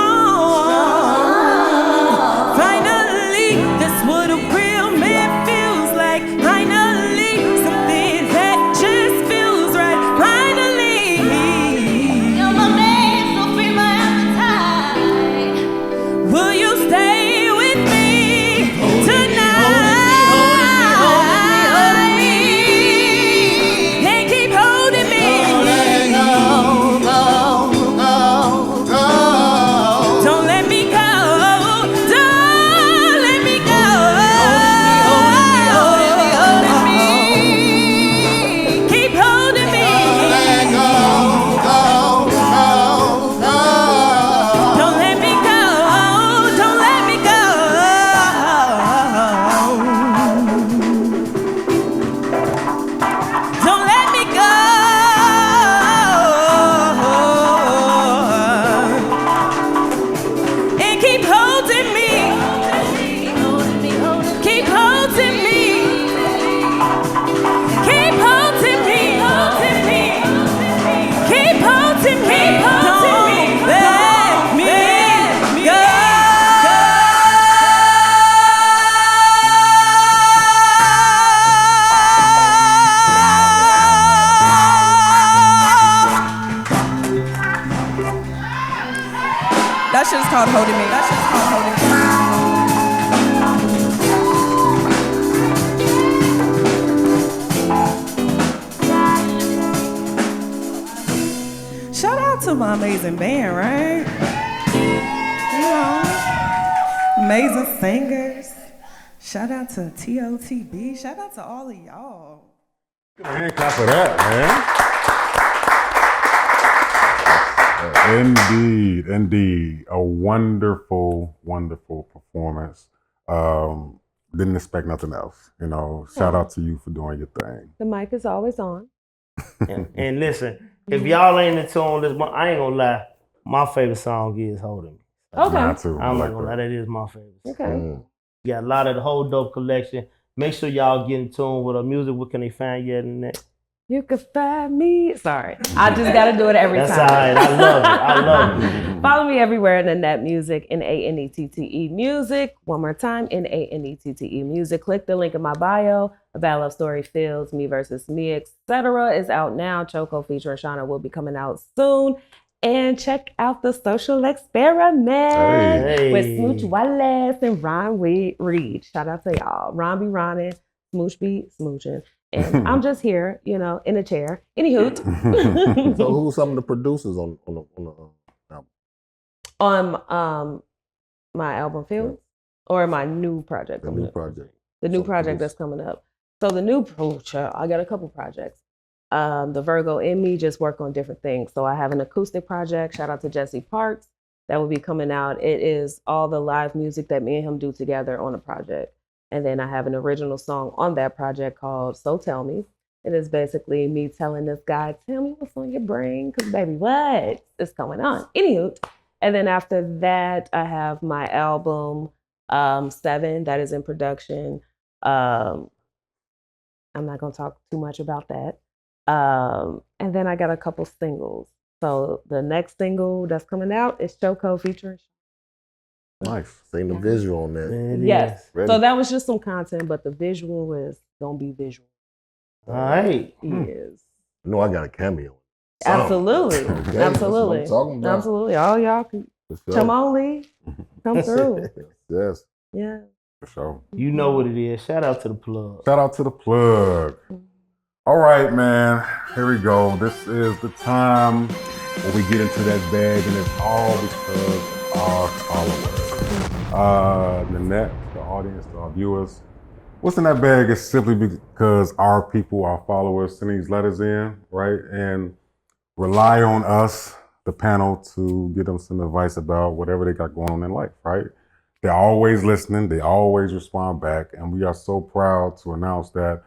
Finally, that's what a real man feels like. Finally, something that just feels right. Finally, you're my man, so free my appetite. Will you stay with me tonight? That shit's called Holding Me. That shit's called Holding Me. Shout out to my amazing band, right? Amazing singers. Shout out to TOTB. Shout out to all of y'all. Give a hand clap for that, man. Indeed. A wonderful, wonderful performance. didn't expect nothing else. You know, shout out to you for doing your thing. The mic is always on. And listen, if y'all ain't in tune this month, I ain't gonna lie. My favorite song is Holding Me. Okay. Mine too. I'm I not gonna lie, that is my favorite. Okay. You got a lot of the whole dope collection. Make sure y'all get in tune with her music. What can they find you at in that? You can find me. Sorry, I just gotta do it every That's time. all right. I love it. I love it. Follow me everywhere, Nanette Music, Nanette Music. One more time, Nanette Music. Click the link in my bio. A Bad Love Story, Fields, Me versus Me, etc. is out now. Choco featuring Shauna will be coming out soon. And check out the Social Experiment with Smooch Wallace and Ron Reed. Shout out to y'all. Ron be Ronning, Smooch be smooching. And I'm just here, you know, in a chair. Anywho. So who's some of the producers on the album? On my album Fields or my new project? The new project. The new project that's coming up. So the new project, I got a couple projects. The Virgo in me just work on different things. So I have an acoustic project. Shout out to Jesse Parks. That will be coming out. It is all the live music that me and him do together on a project. And then I have an original song on that project called So Tell Me. It is basically me telling this guy, tell me what's on your brain, because baby, what is going on? Anywho. And then after that, I have my album 7 that is in production. I'm not going to talk too much about that. And then I got a couple singles. So the next single that's coming out is Choco featuring. Nice. Seen the visual on that. Yes. Ready. So that was just some content, but the visual is gonna be visual. All right. Yes. I know I got a cameo. Absolutely. Okay, Absolutely. that's what I'm talking about. Absolutely. All y'all can come on, Lee. Come through. Yes. Yeah. For sure. You know what it is. Shout out to the plug. Shout out to the plug. All right, man. Here we go. This is the time where we get into that bag, and it's all because of our followers. Nanette, the audience, to our viewers. What's in that bag is simply because our people, our followers, send these letters in, right? And rely on us, the panel, to give them some advice about whatever they got going on in life, right? They're always listening. They always respond back. And we are so proud to announce that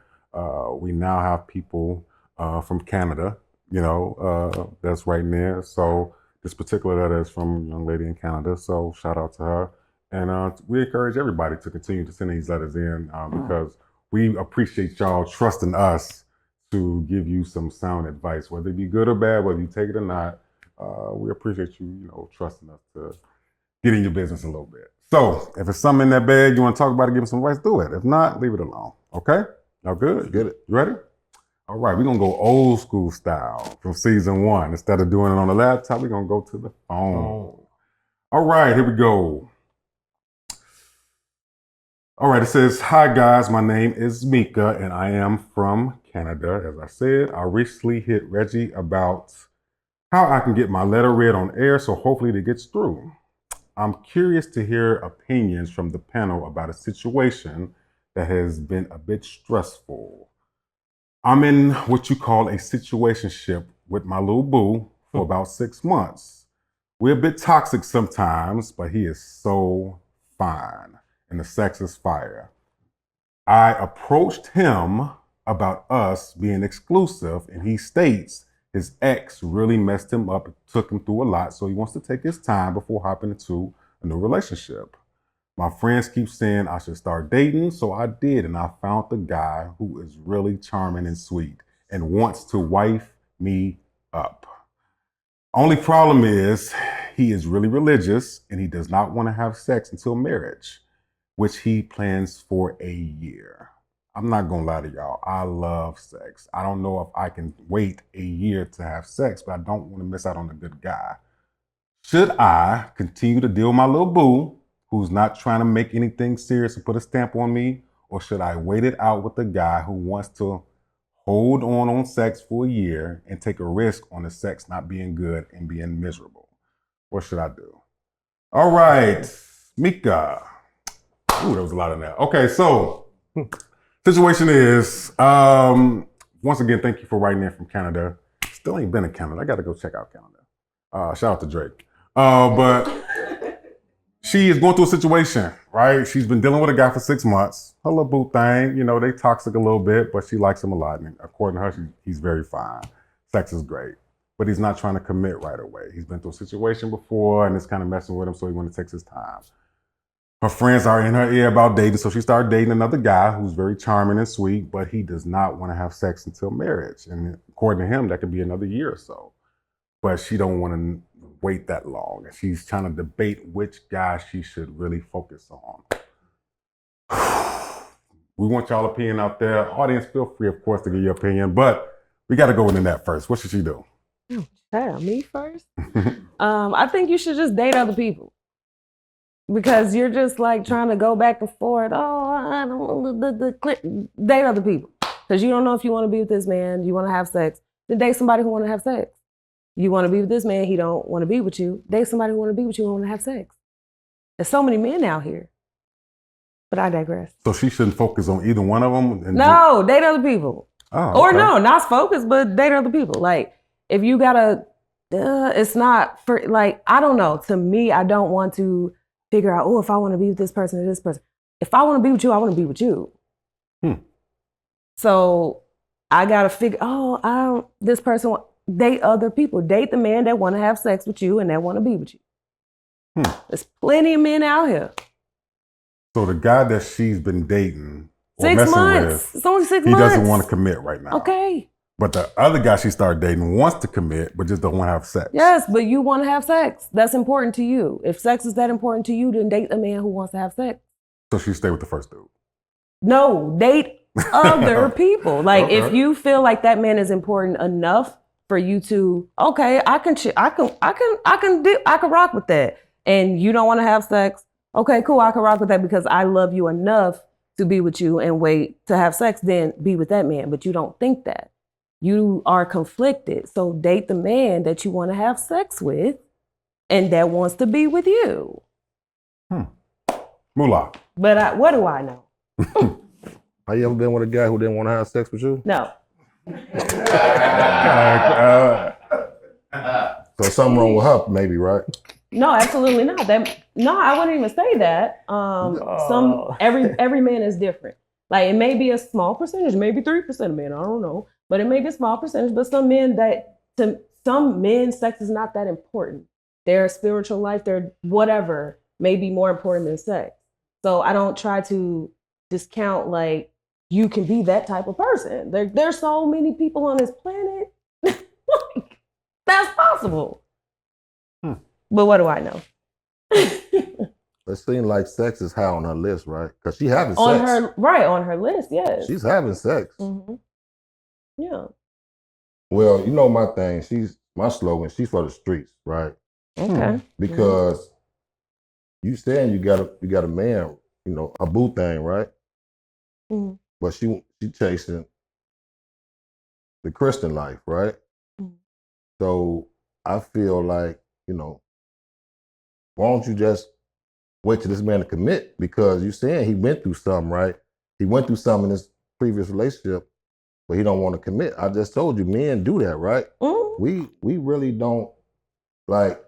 we now have people from Canada, that's right there. So this particular letter is from a young lady in Canada. So shout out to her. And we encourage everybody to continue to send these letters in because we appreciate y'all trusting us to give you some sound advice, whether it be good or bad, whether you take it or not. We appreciate you, trusting us to get in your business a little bit. So if it's something in that bag you want to talk about it, give us some advice, do it. If not, leave it alone. Okay? Y'all good? Get it. You ready? All right, we're going to go old school style from season 1. Instead of doing it on the laptop, we're going to go to the phone. All right, here we go. All right, it says, hi guys, my name is Mika and I am from Canada. As I said, I recently hit Reggie about how I can get my letter read on air, so hopefully it gets through. I'm curious to hear opinions from the panel about a situation that has been a bit stressful. I'm in what you call a situationship with my little boo for about 6 months. We're a bit toxic sometimes, but he is so fine and the sex is fire. I approached him about us being exclusive and he states his ex really messed him up, took him through a lot, so he wants to take his time before hopping into a new relationship. My friends keep saying I should start dating, so I did, and I found the guy who is really charming and sweet and wants to wife me up. Only problem is he is really religious and he does not want to have sex until marriage, which he plans for a year. I'm not gonna lie to y'all, I love sex. I don't know if I can wait a year to have sex, but I don't want to miss out on a good guy. Should I continue to deal with my little boo, who's not trying to make anything serious and put a stamp on me, or should I wait it out with the guy who wants to hold on sex for a year and take a risk on the sex not being good and being miserable? What should I do? All right, Mika. Ooh, there was a lot in there. Okay, so situation is, once again, thank you for writing in from Canada. Still ain't been in Canada. I got to go check out Canada. Shout out to Drake. But she is going through a situation, right? She's been dealing with a guy for 6 months. Her little boo thing, you know, they toxic a little bit, but she likes him a lot. And according to her, he's very fine. Sex is great. But he's not trying to commit right away. He's been through a situation before and it's kind of messing with him, so he wants to take his time. Her friends are in her ear about dating, so she started dating another guy who's very charming and sweet, but he does not want to have sex until marriage. And according to him, that could be another year or so. But she don't want to wait that long. And she's trying to debate which guy she should really focus on. We want y'all opinion out there. Audience, feel free, of course, to give your opinion, but we got to go into that first. What should she do? Tell me first. I think you should just date other people. Because you're just like trying to go back and forth. Oh, I don't date other people. Because you don't know if you want to be with this man, you want to have sex. Then date somebody who want to have sex. You want to be with this man, he don't want to be with you. Date somebody who want to be with you and want to have sex. There's so many men out here. But I digress. So she shouldn't focus on either one of them? No, date other people. Oh, or okay. no, not focus, but date other people. Like, if you gotta, it's not for, like, I don't know. To me, I don't want to figure out, oh, if I want to be with this person or this person. If I want to be with you, I want to be with you. So I gotta figure, this person, date other people. Date the man that want to have sex with you and that want to be with you. There's plenty of men out here. So the guy that she's been dating or 6 messing months. with, It's only 6 he months. doesn't want to commit right now. Okay. But the other guy she started dating wants to commit, but just don't want to have sex. Yes, but you want to have sex. That's important to you. If sex is that important to you, then date a man who wants to have sex. So she stay with the first dude. No, date other people. Like, Okay. if you feel like that man is important enough for you to, okay, I can rock with that. And you don't want to have sex. Okay, cool. I can rock with that because I love you enough to be with you and wait to have sex. Then be with that man. But you don't think that. You are conflicted. So date the man that you want to have sex with and that wants to be with you. Moolah. But what do I know? Have you ever been with a guy who didn't want to have sex with you? No. So something wrong with her, maybe, right? No, absolutely not. No, I wouldn't even say that. Every man is different. Like, it may be a small percentage, maybe 3% of men, I don't know. But it may be a small percentage. But some men, sex is not that important. Their spiritual life, their whatever, may be more important than sex. So I don't try to discount, like, you can be that type of person. There's so many people on this planet. Like, that's possible. But what do I know? It seems like sex is high on her list, right? Because she having on sex. on her list, yes. She's having sex. Mm-hmm. Yeah. Well, you know my thing. My slogan. She's for the streets, right? Okay. Because you saying you got a man, you know, a boo thing, right? Mm-hmm. But she chasing the Christian life, right? Mm-hmm. So I feel like, you know, why don't you just wait till this man to commit? Because you saying he went through something, right? He went through something in his previous relationship, but he don't want to commit. I just told you, men do that, right? Mm-hmm. We really don't, like,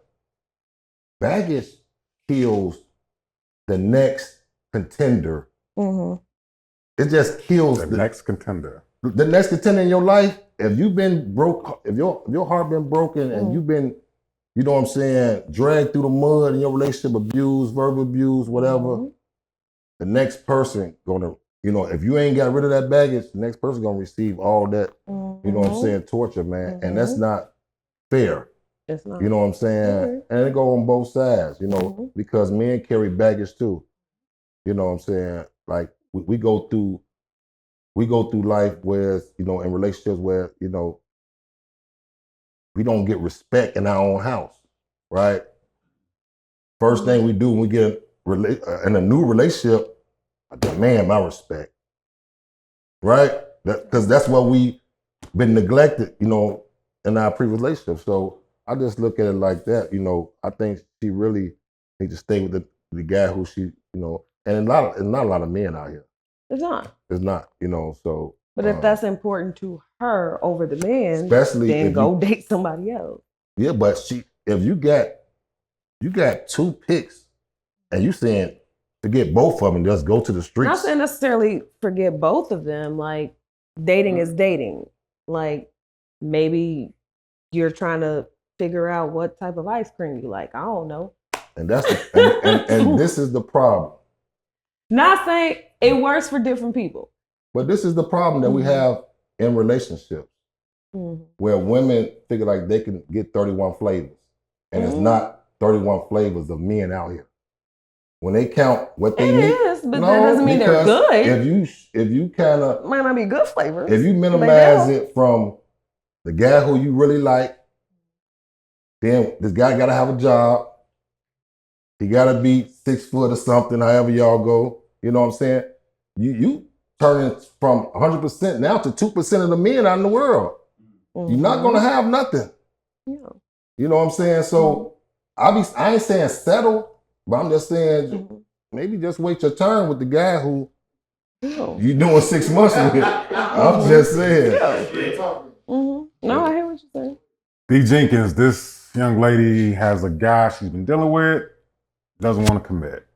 baggage kills the next contender. Mm-hmm. It just kills The next contender. The next contender in your life. If you've been broke, if your heart been broken and you've been, you know what I'm saying, dragged through the mud in your relationship, abuse, verbal abuse, whatever, the next person gonna, you know, if you ain't got rid of that baggage, the next person gonna receive all that, you know what I'm saying, torture, man. And that's not fair. It's not. You know what I'm saying? And it go on both sides, you know, because men carry baggage too. You know what I'm saying? Like, we go through life where, you know, in relationships where, you know, we don't get respect in our own house, right? First thing we do when we get in a new relationship, I demand my respect, right? Because that's what we been neglected, you know, in our previous relationship. So I just look at it like that, you know. I think she really needs to stay with the guy who she, you know, and not a lot of men out here. It's not. It's not, you know, so. But if that's important to her over the man, especially then if go date somebody else. Yeah, but if you got 2 picks And you saying forget both of them and just go to the streets. Not saying necessarily forget both of them. Like dating is dating. Like maybe you're trying to figure out what type of ice cream you like. I don't know. And that's and this is the problem. Not saying it works for different people. But this is the problem that we have in relationships. Where women figure like they can get 31 flavors. And it's not 31 flavors of men out here. When they count what they need. It is, but that doesn't mean they're good. If you kind of might not be good flavors. If you minimize it from the guy who you really like, then this guy gotta have a job. He gotta be 6 foot or something, however y'all go. You know what I'm saying? You turning from 100% now to 2% of the men out in the world. You're not gonna have nothing. Yeah. You know what I'm saying? So I ain't saying settle, but I'm just saying maybe just wait your turn with the guy who you doing 6 months with. I'm just saying. No, I hear what you're saying. D. Jenkins, this young lady has a guy she's been dealing with, doesn't want to commit.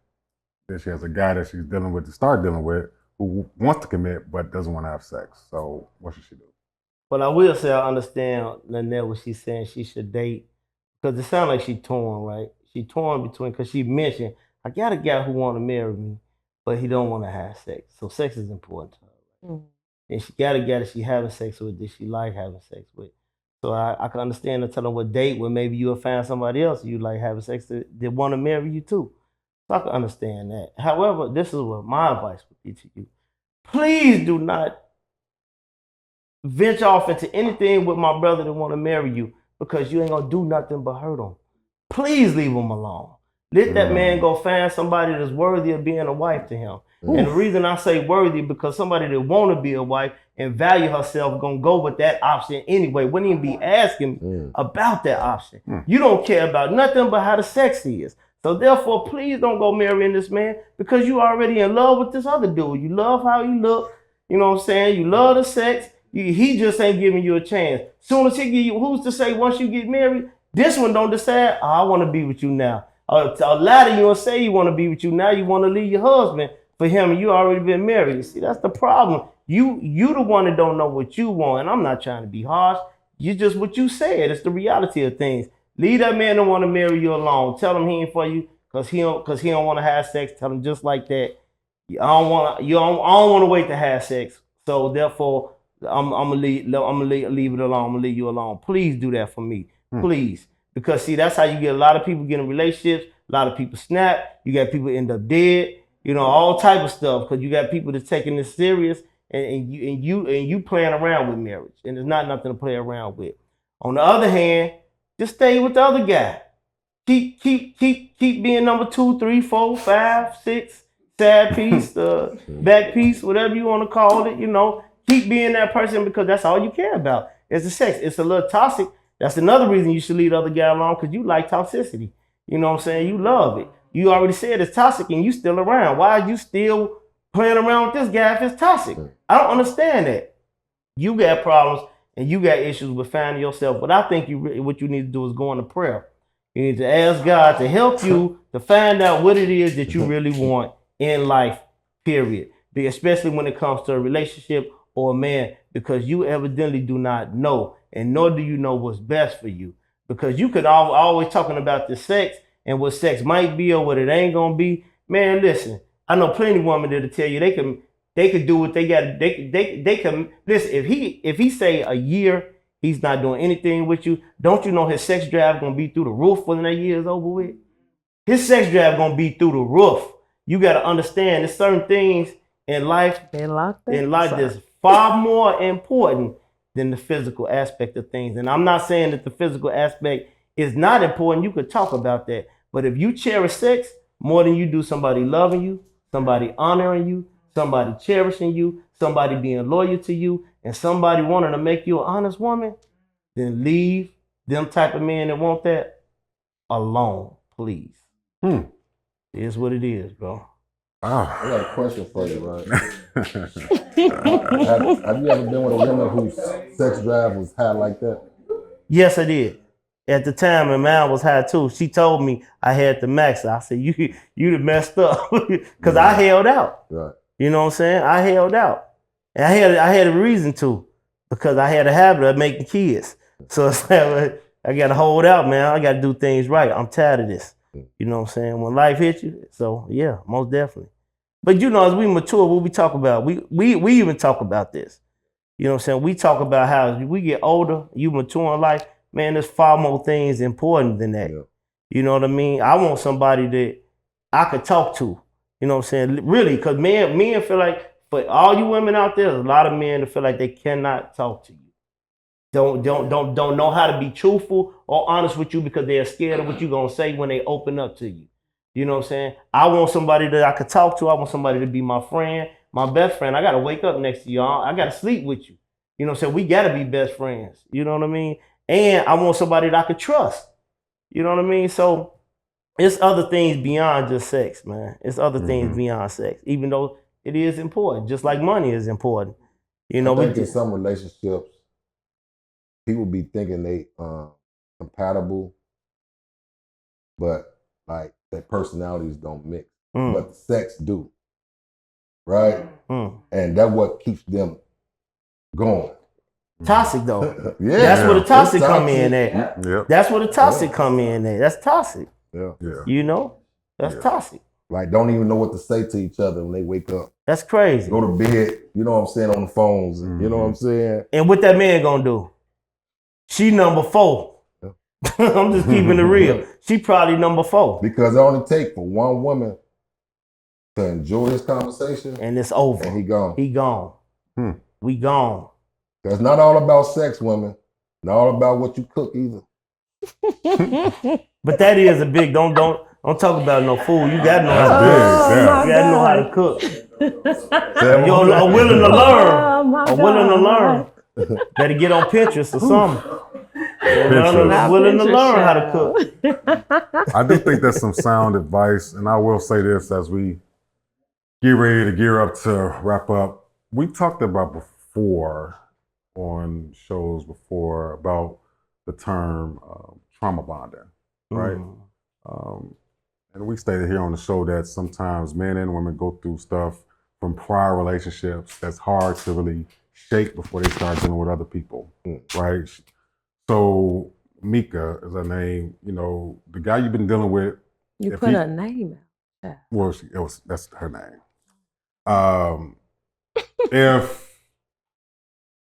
Then she has a guy that she's dealing with to start dealing with who wants to commit but doesn't want to have sex. So what should she do? But I will say I understand Nanette what she's saying she should date, because it sounds like she's torn, right? She torn between, because she mentioned, I got a guy who want to marry me, but he don't want to have sex. So sex is important to her. Right? And she got a guy that she having sex with, that she like having sex with. So I can understand her telling what date where maybe you'll find somebody else you like having sex that want to marry you too. So I can understand that. However, this is what my advice would be to you. Please do not venture off into anything with my brother that want to marry you, because you ain't gonna do nothing but hurt him. Please leave him alone. Let that man go find somebody that's worthy of being a wife to him. And the reason I say worthy, because somebody that want to be a wife and value herself gonna go with that option anyway. Wouldn't even be asking about that option. You don't care about nothing but how the sex is. So therefore, please don't go marrying this man, because you already in love with this other dude. You love how he look. You know what I'm saying? You love the sex. He just ain't giving you a chance. Soon as he give you, who's to say once you get married, this one don't decide, I want to be with you now. A lot of you will say you want to be with you now. You want to leave your husband for him, and you already been married. See, that's the problem. You the one that don't know what you want, and I'm not trying to be harsh. You just what you said. It's the reality of things. Leave that man that want to marry you alone. Tell him he ain't for you because he don't want to have sex. Tell him just like that. I don't want to wait to have sex. So therefore, I'm gonna leave it alone. I'm gonna leave you alone. Please do that for me, please. Because see, that's how you get a lot of people get in relationships. A lot of people snap. You got people end up dead. You know, all type of stuff. Because you got people that's taking this serious, and you playing around with marriage, and there's not nothing to play around with. On the other hand, just stay with the other guy. Keep being number 2, 3, 4, 5, 6, side piece, back piece, whatever you want to call it. You know. Keep being that person, because that's all you care about. It's the sex. It's a little toxic. That's another reason you should leave the other guy alone, because you like toxicity. You know what I'm saying? You love it. You already said it's toxic and you still around. Why are you still playing around with this guy if it's toxic? I don't understand that. You got problems and you got issues with finding yourself. But I think what you need to do is go into prayer. You need to ask God to help you to find out what it is that you really want in life, period. Especially when it comes to a relationship or a man, because you evidently do not know, and nor do you know what's best for you. Because you could always talking about the sex and what sex might be or what it ain't gonna be. Man, listen, I know plenty of women that'll tell you they can do what they got. They can listen. If he say a year he's not doing anything with you, don't you know his sex drive gonna be through the roof when that year is over with? His sex drive gonna be through the roof. You gotta understand there's certain things in life that's far more important than the physical aspect of things. And I'm not saying that the physical aspect is not important. You could talk about that. But if you cherish sex more than you do somebody loving you, somebody honoring you, somebody cherishing you, somebody being loyal to you, and somebody wanting to make you an honest woman, then leave them type of men that want that alone, please. It is what it is, bro. I got a question for you, right? Have you ever been with a woman whose sex drive was high like that? Yes, I did. at the time, and mine was high too. She told me I had the max. I said, you done messed up. Because I held out. Right. You know what I'm saying? I held out. And I had a reason to, because I had a habit of making kids. So it's like, I got to hold out, man. I got to do things right. I'm tired of this. You know what I'm saying? When life hits you. So yeah, most definitely. But you know, as we mature, what we talk about, we even talk about this. You know what I'm saying? We talk about how as we get older, you mature in life, man, there's far more things important than that. Yeah. You know what I mean? I want somebody that I could talk to. You know what I'm saying? Really, because men feel like, for all you women out there, there's a lot of men that feel like they cannot talk to you. Don't know how to be truthful or honest with you because they're scared of what you're gonna say when they open up to you. You know what I'm saying? I want somebody that I could talk to. I want somebody to be my friend, my best friend. I gotta wake up next to y'all. I gotta sleep with you. You know what I'm saying? We gotta be best friends. You know what I mean? And I want somebody that I could trust. You know what I mean? So it's other things beyond just sex, man. It's other things beyond sex, even though it is important, just like money is important. You know, I think in some relationships, people be thinking they compatible, but like their personalities don't mix. But the sex do. Right? And that's what keeps them going. Toxic though. Yeah. That's where the toxic It's come in toxic. at. Yep. That's where the toxic come in at. That's toxic. Yeah. Yeah. You know? That's toxic. Like don't even know what to say to each other when they wake up. That's crazy. Go to bed, you know what I'm saying, on the phones. You know what I'm saying? And what that man gonna do? She number 4. I'm just keeping it real. She probably number 4. Because it only take for one woman to enjoy this conversation. And it's over. And he gone. He gone. We gone. It's not all about sex, women. Not all about what you cook either. But that is a big, don't talk about no food. You gotta know how to cook. You gotta know how to cook. Yo, I'm willing to learn. I'm willing to learn. Better get on Pinterest or something. I'm willing to learn how to cook. I do think that's some sound advice, and I will say this as we get ready to gear up to wrap up. We talked about before on shows before about the term trauma bonding, right? And we stated here on the show that sometimes men and women go through stuff from prior relationships that's hard to really shake before they start dealing with other people, right? So Mika is her name. You know, the guy you've been dealing with. You put a name out. Well, that's her name. If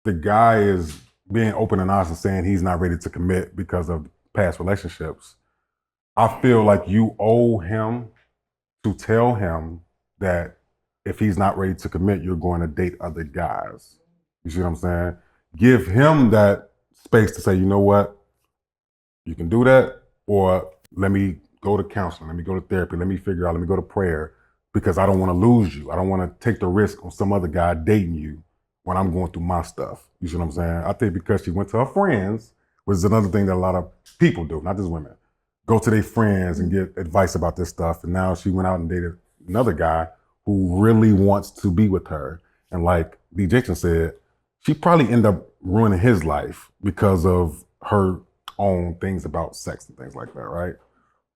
the guy is being open and honest and saying he's not ready to commit because of past relationships, I feel like you owe him to tell him that if he's not ready to commit, you're going to date other guys. You see what I'm saying? Give him that space to say, you know what, you can do that, or let me go to counseling, let me go to therapy, let me figure out, let me go to prayer, because I don't want to lose you. I don't want to take the risk on some other guy dating you when I'm going through my stuff. You see what I'm saying? I think because she went to her friends, which is another thing that a lot of people do, not just women, go to their friends and get advice about this stuff. And now she went out and dated another guy who really wants to be with her. And like D. Jackson said, she probably ended up ruining his life because of her own things about sex and things like that, right?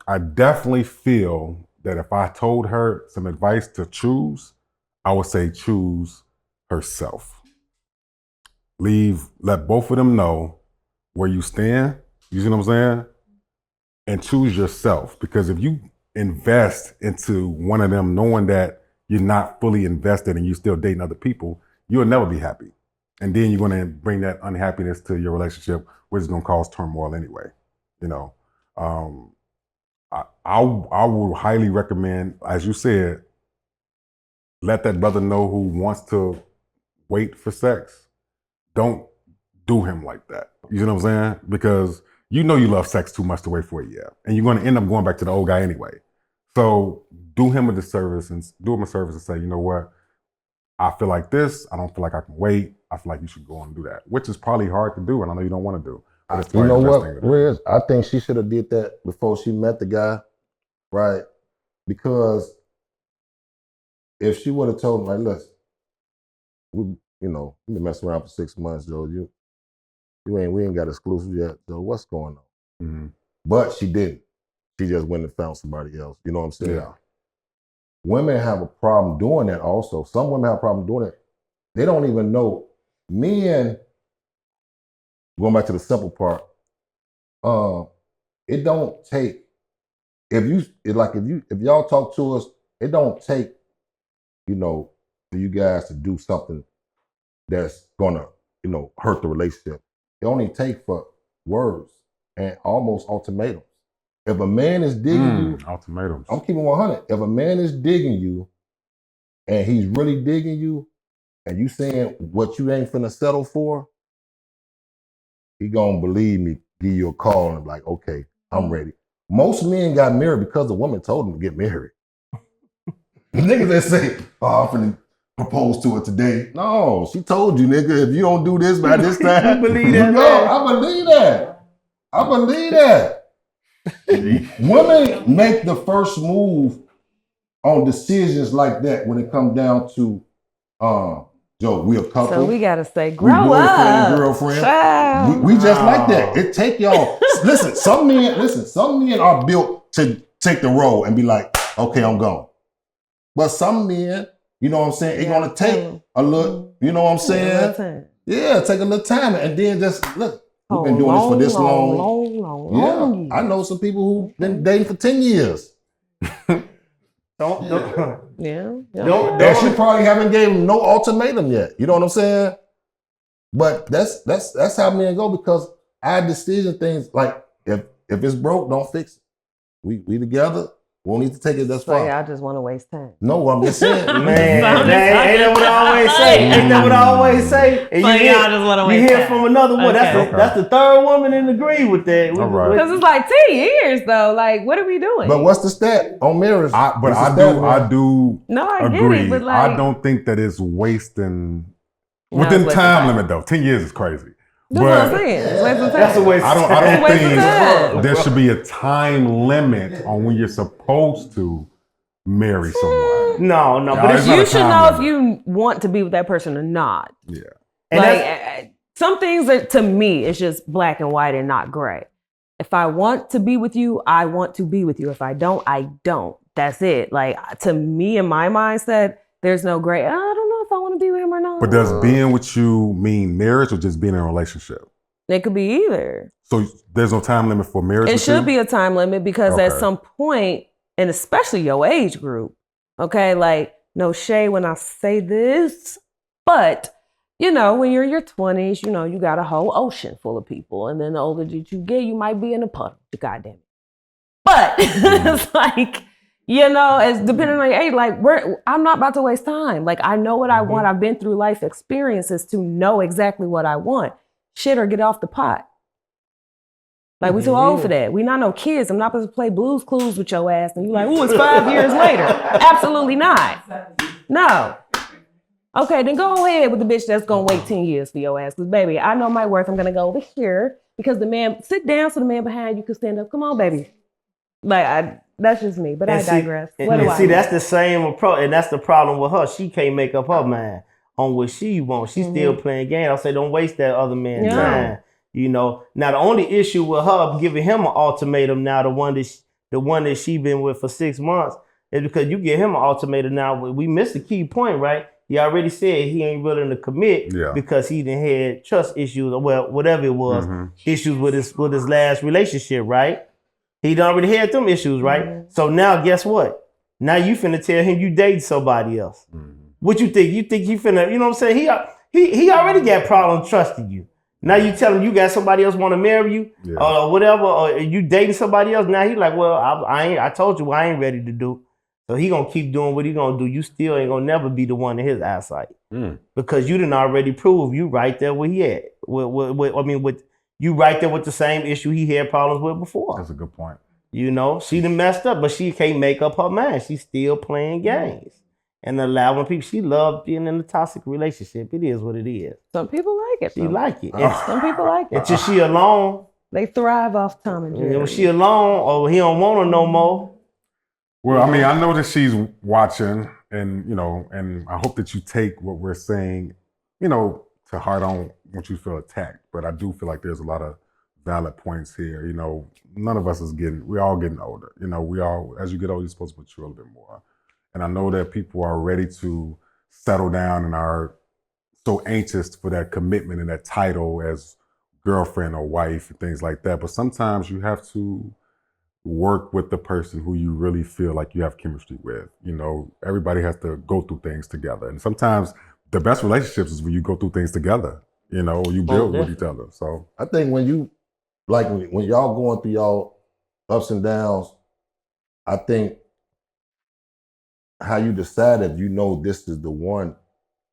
I definitely feel that if I told her some advice to choose, I would say choose herself. Let both of them know where you stand, you see what I'm saying? And choose yourself. Because if you invest into one of them knowing that you're not fully invested and you're still dating other people, you'll never be happy. And then you're going to bring that unhappiness to your relationship, which is going to cause turmoil anyway. You know, I would highly recommend, as you said, let that brother know who wants to wait for sex. Don't do him like that. You know what I'm saying? Because you know you love sex too much to wait for it, yeah. And you're going to end up going back to the old guy anyway. So do him a disservice and do him a service and say, you know what? I feel like this. I don't feel like I can wait. I feel like you should go and do that, which is probably hard to do, and I know you don't want to do. You know what, Riz? I think she should have did that before she met the guy, right? Because if she would have told him, like, listen, we've been messing around for 6 months, Joe. We ain't got exclusive yet, so what's going on? But she didn't. She just went and found somebody else. You know what I'm saying? Yeah. Women have a problem doing that also. Some women have a problem doing it. They don't even know. Men, going back to the simple part, it don't take, if y'all talk to us, it don't take, for you guys to do something that's gonna, hurt the relationship. It only takes for words and almost ultimatums. If a man is digging you, ultimatums. I'm keeping 100. If a man is digging you and he's really digging you and you saying what you ain't finna settle for, he gonna believe me, give you a call and be like, okay, I'm ready. Most men got married because the woman told them to get married. Niggas that say, oh, I'm finna propose to her today. No, she told you, nigga, if you don't do this by this time, You believe that, no, man? I believe that. I believe that. Women make the first move on decisions like that when it comes down to, Joe, we a couple. So we gotta say, We grow boyfriend up, and girlfriend. child. We just like that. It take y'all. Listen, some men are built to take the role and be like, okay, I'm gone. But some men, you know what I'm saying, it's gonna take a little, you know what I'm saying? Yeah, take a little time and then just look. We've been doing this for this long. Yeah, I know some people who've been dating for 10 years. Don't. Yeah. And she probably haven't gave him no ultimatum yet. You know what I'm saying? But that's how men go, because our decision things, like if it's broke, don't fix it. We together. We don't need to take it that far. So y'all just want to waste time. No, I'm just saying. Man, ain't that what I always say? Ain't that what I always say? And So y'all just want to waste you hear time. from another one. Okay. That's the third woman in agree with that. All right. Because it's like 10 years though. Like, what are we doing? But what's the stat on marriage? I do No, I get agree. it, but like, I don't think that it's wasting No, within it's time wasting limit though. 10 years is crazy. That's what I'm saying. It's wasting time. That's a waste. I don't It's a waste of think time. there should be a time limit on when you're supposed to marry someone. No, but it's not You a should time know limit. if you want to be with that person or not. Yeah. And Like, some things are, to me, it's just black and white and not gray. If I want to be with you, I want to be with you. If I don't, I don't. That's it. Like, to me, in my mindset, there's no gray. I don't know if I want to be with him or not. But does being with you mean marriage or just being in a relationship? It could be either. So there's no time limit for marriage? It with should you? be a time limit, because at Okay. some point, and especially your age group, okay, like, no shade when I say this, but when you're in your 20s, you got a whole ocean full of people. And then the older that you get, you might be in a puddle. Goddamn it. But it's like, it's depending on your age, like, I'm not about to waste time. Like, I know what I want. I've been through life experiences to know exactly what I want. Shit, or get off the pot. Like, we too old for that. We not no kids. I'm not supposed to play Blues Clues with your ass. And you like, ooh, it's 5 years later. Absolutely not. No. Okay, then go ahead with the bitch that's going to wait 10 years for your ass. Because, baby, I know my worth. I'm going to go over here because the man, sit down so the man behind you can stand up. Come on, baby. Like, that's just me, but I digress. What do I see, know? that's the same approach, and that's the problem with her. She can't make up her mind on what she wants. She's still playing games. I say, don't waste that other man's time. Now the only issue with her giving him an ultimatum now, the one that she been with for 6 months, is because you give him an ultimatum now. We missed the key point, right? He already said he ain't willing to commit because he done had trust issues, or whatever it was, issues with his last relationship, right? He'd already had them issues, right? So now guess what? Now you finna tell him you dating somebody else. What you think? You think he finna, you know what I'm saying? He already got problems trusting you. Now you tell him you got somebody else want to marry you or whatever, or you dating somebody else. Now he like, well, I told you I ain't ready to do. So he gonna keep doing what he gonna do. You still ain't gonna never be the one in his eyesight because you didn't already prove you right there where he at. With you right there with the same issue he had problems with before. That's a good point. She done messed up, but she can't make up her mind. She's still playing games and allowing people. She loved being in a toxic relationship. It is what it is. Some people like it. She though. like it. Some people like it. Until she alone. They thrive off Tom and Jerry. When she alone, or he don't want her no more. Well, I mean, I know that she's watching, and and I hope that you take what we're saying, to heart. I don't want you to feel attacked, but I do feel like there's a lot of valid points here. You know, none of us we're all getting older. You know, as you get older, you're supposed to mature a little bit more. And I know that people are ready to settle down and are so anxious for that commitment and that title as girlfriend or wife and things like that. But sometimes you have to work with the person who you really feel like you have chemistry with. You know, everybody has to go through things together. And sometimes the best relationships is when you go through things together, you know, you build with each other. So I think when you, like when y'all going through y'all ups and downs, I think how you decide if you know this is the one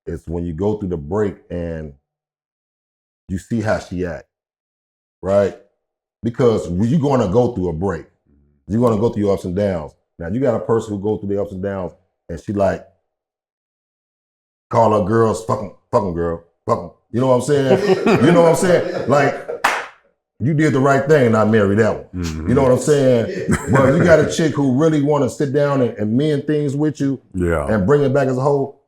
is when you go through the break and you see how she act, right? Because you're going to go through a break. You're going to go through your ups and downs. Now, you got a person who goes through the ups and downs and she like, call her girls, fucking girl, fucking. You know what I'm saying? You know what I'm saying? Like, you did the right thing and I married that one. You know what I'm saying? But you got a chick who really want to sit down and mend things with you and bring it back as a whole.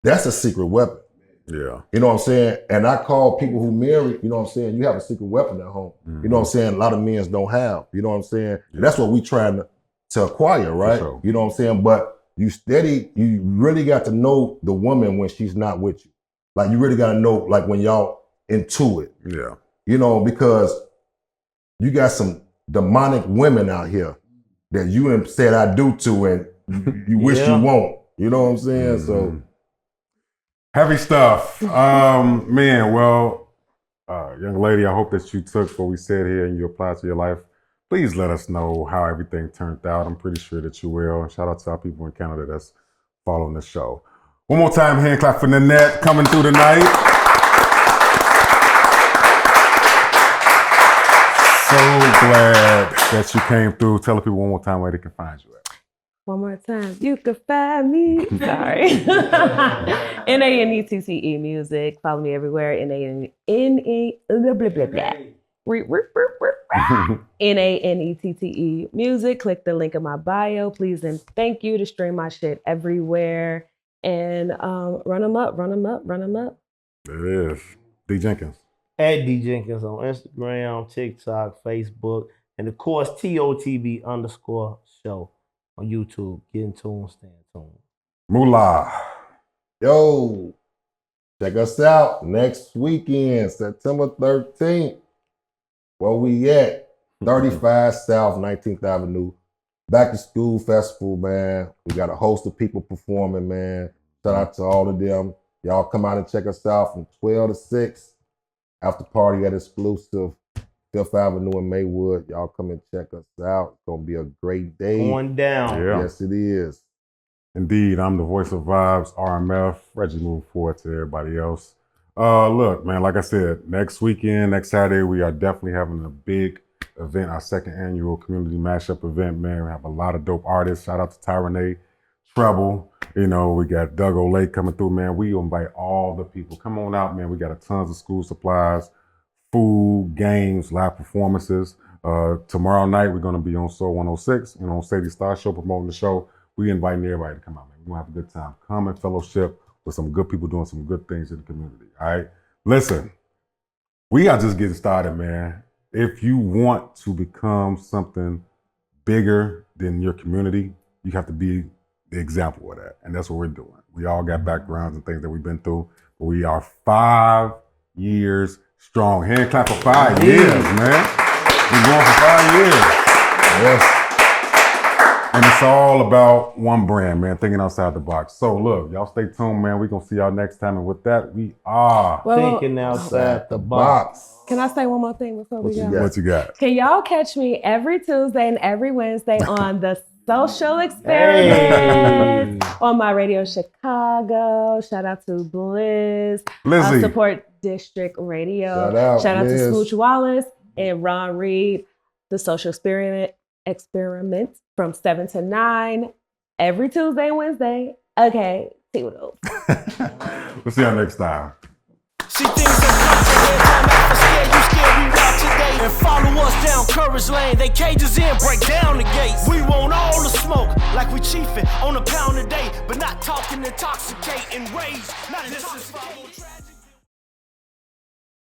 That's a secret weapon. Yeah. You know what I'm saying? And I call people who marry, you know what I'm saying? You have a secret weapon at home. You know what I'm saying? A lot of men don't have. You know what I'm saying? And that's what we trying to acquire, right? Sure. You know what I'm saying? But you really got to know the woman when she's not with you. Like, you really got to know, like, when y'all into it. Yeah. You know, because you got some demonic women out here that you said I do to and you wish you won't. You know what I'm saying? So heavy stuff. Man, well, young lady, I hope that you took what we said here and you applied to your life. Please let us know how everything turned out. I'm pretty sure that you will. And shout out to our people in Canada that's following the show. One more time, hand clap for Nanette coming through tonight. So glad that you came through. Tell the people one more time where they can find you at. One more time. You can find me. Sorry. Nanette music. Follow me everywhere. Nanette music. Click the link in my bio, please and thank you to stream my shit everywhere. And run them up. There it is. D Jenkins. At D Jenkins on Instagram, TikTok, Facebook, and of course TOTB _show on YouTube. Get in tune, stay in tune. Moolah. Yo, check us out next weekend, September 13th. Where we at? 35 South 19th Avenue. Back to School Festival, man. We got a host of people performing, man. Shout out to all of them. Y'all come out and check us out from 12 to 6. After party at exclusive 5th Avenue in Maywood. Y'all come and check us out. It's going to be a great day. Going down. Yeah. Yes, it is. Indeed, I'm the voice of vibes, RMF. Reggie, move forward to everybody else. Look, man, like I said, next weekend, next Saturday, we are definitely having a big event, our second annual community mashup event, man. We have a lot of dope artists. Shout out to Tyrone, Treble. You know, we got Doug Olake coming through, man. We invite all the people. Come on out, man. We got tons of school supplies, food, games, live performances. Tomorrow night, we're going to be on Soul 106, you know, on Sadie Star Show, promoting the show. We inviting everybody to come out, man. We're going to have a good time. Come and fellowship with some good people doing some good things in the community, all right? Listen, we are just getting started, man. If you want to become something bigger than your community, you have to be the example of that. And that's what we're doing. We all got backgrounds and things that we've been through. But we are 5 years strong. Hand clap for 5 years, man. We're going for 5 years. Yes. And it's all about one brand, man, thinking outside the box. So look, y'all stay tuned, man. We're going to see y'all next time. And with that, we are thinking outside the box. Can I say one more thing before we go? What you got? Can y'all catch me every Tuesday and every Wednesday on the Social Experiment on my radio Chicago? Shout out to Bliss. Lizzie. Support District Radio. Shout out to Liz. Smooch Wallace and Ron Reed. The Social Experiment from 7 to 9 every Tuesday and Wednesday. Okay, toodles. We'll see y'all next time. See things that come to scared, you reroute today. And follow us down Courage Lane. They cages in, break down the gates. We want all the smoke, like we chiefin' on a pound a day, but not talking intoxicating rage. Not intoxicating tragedy.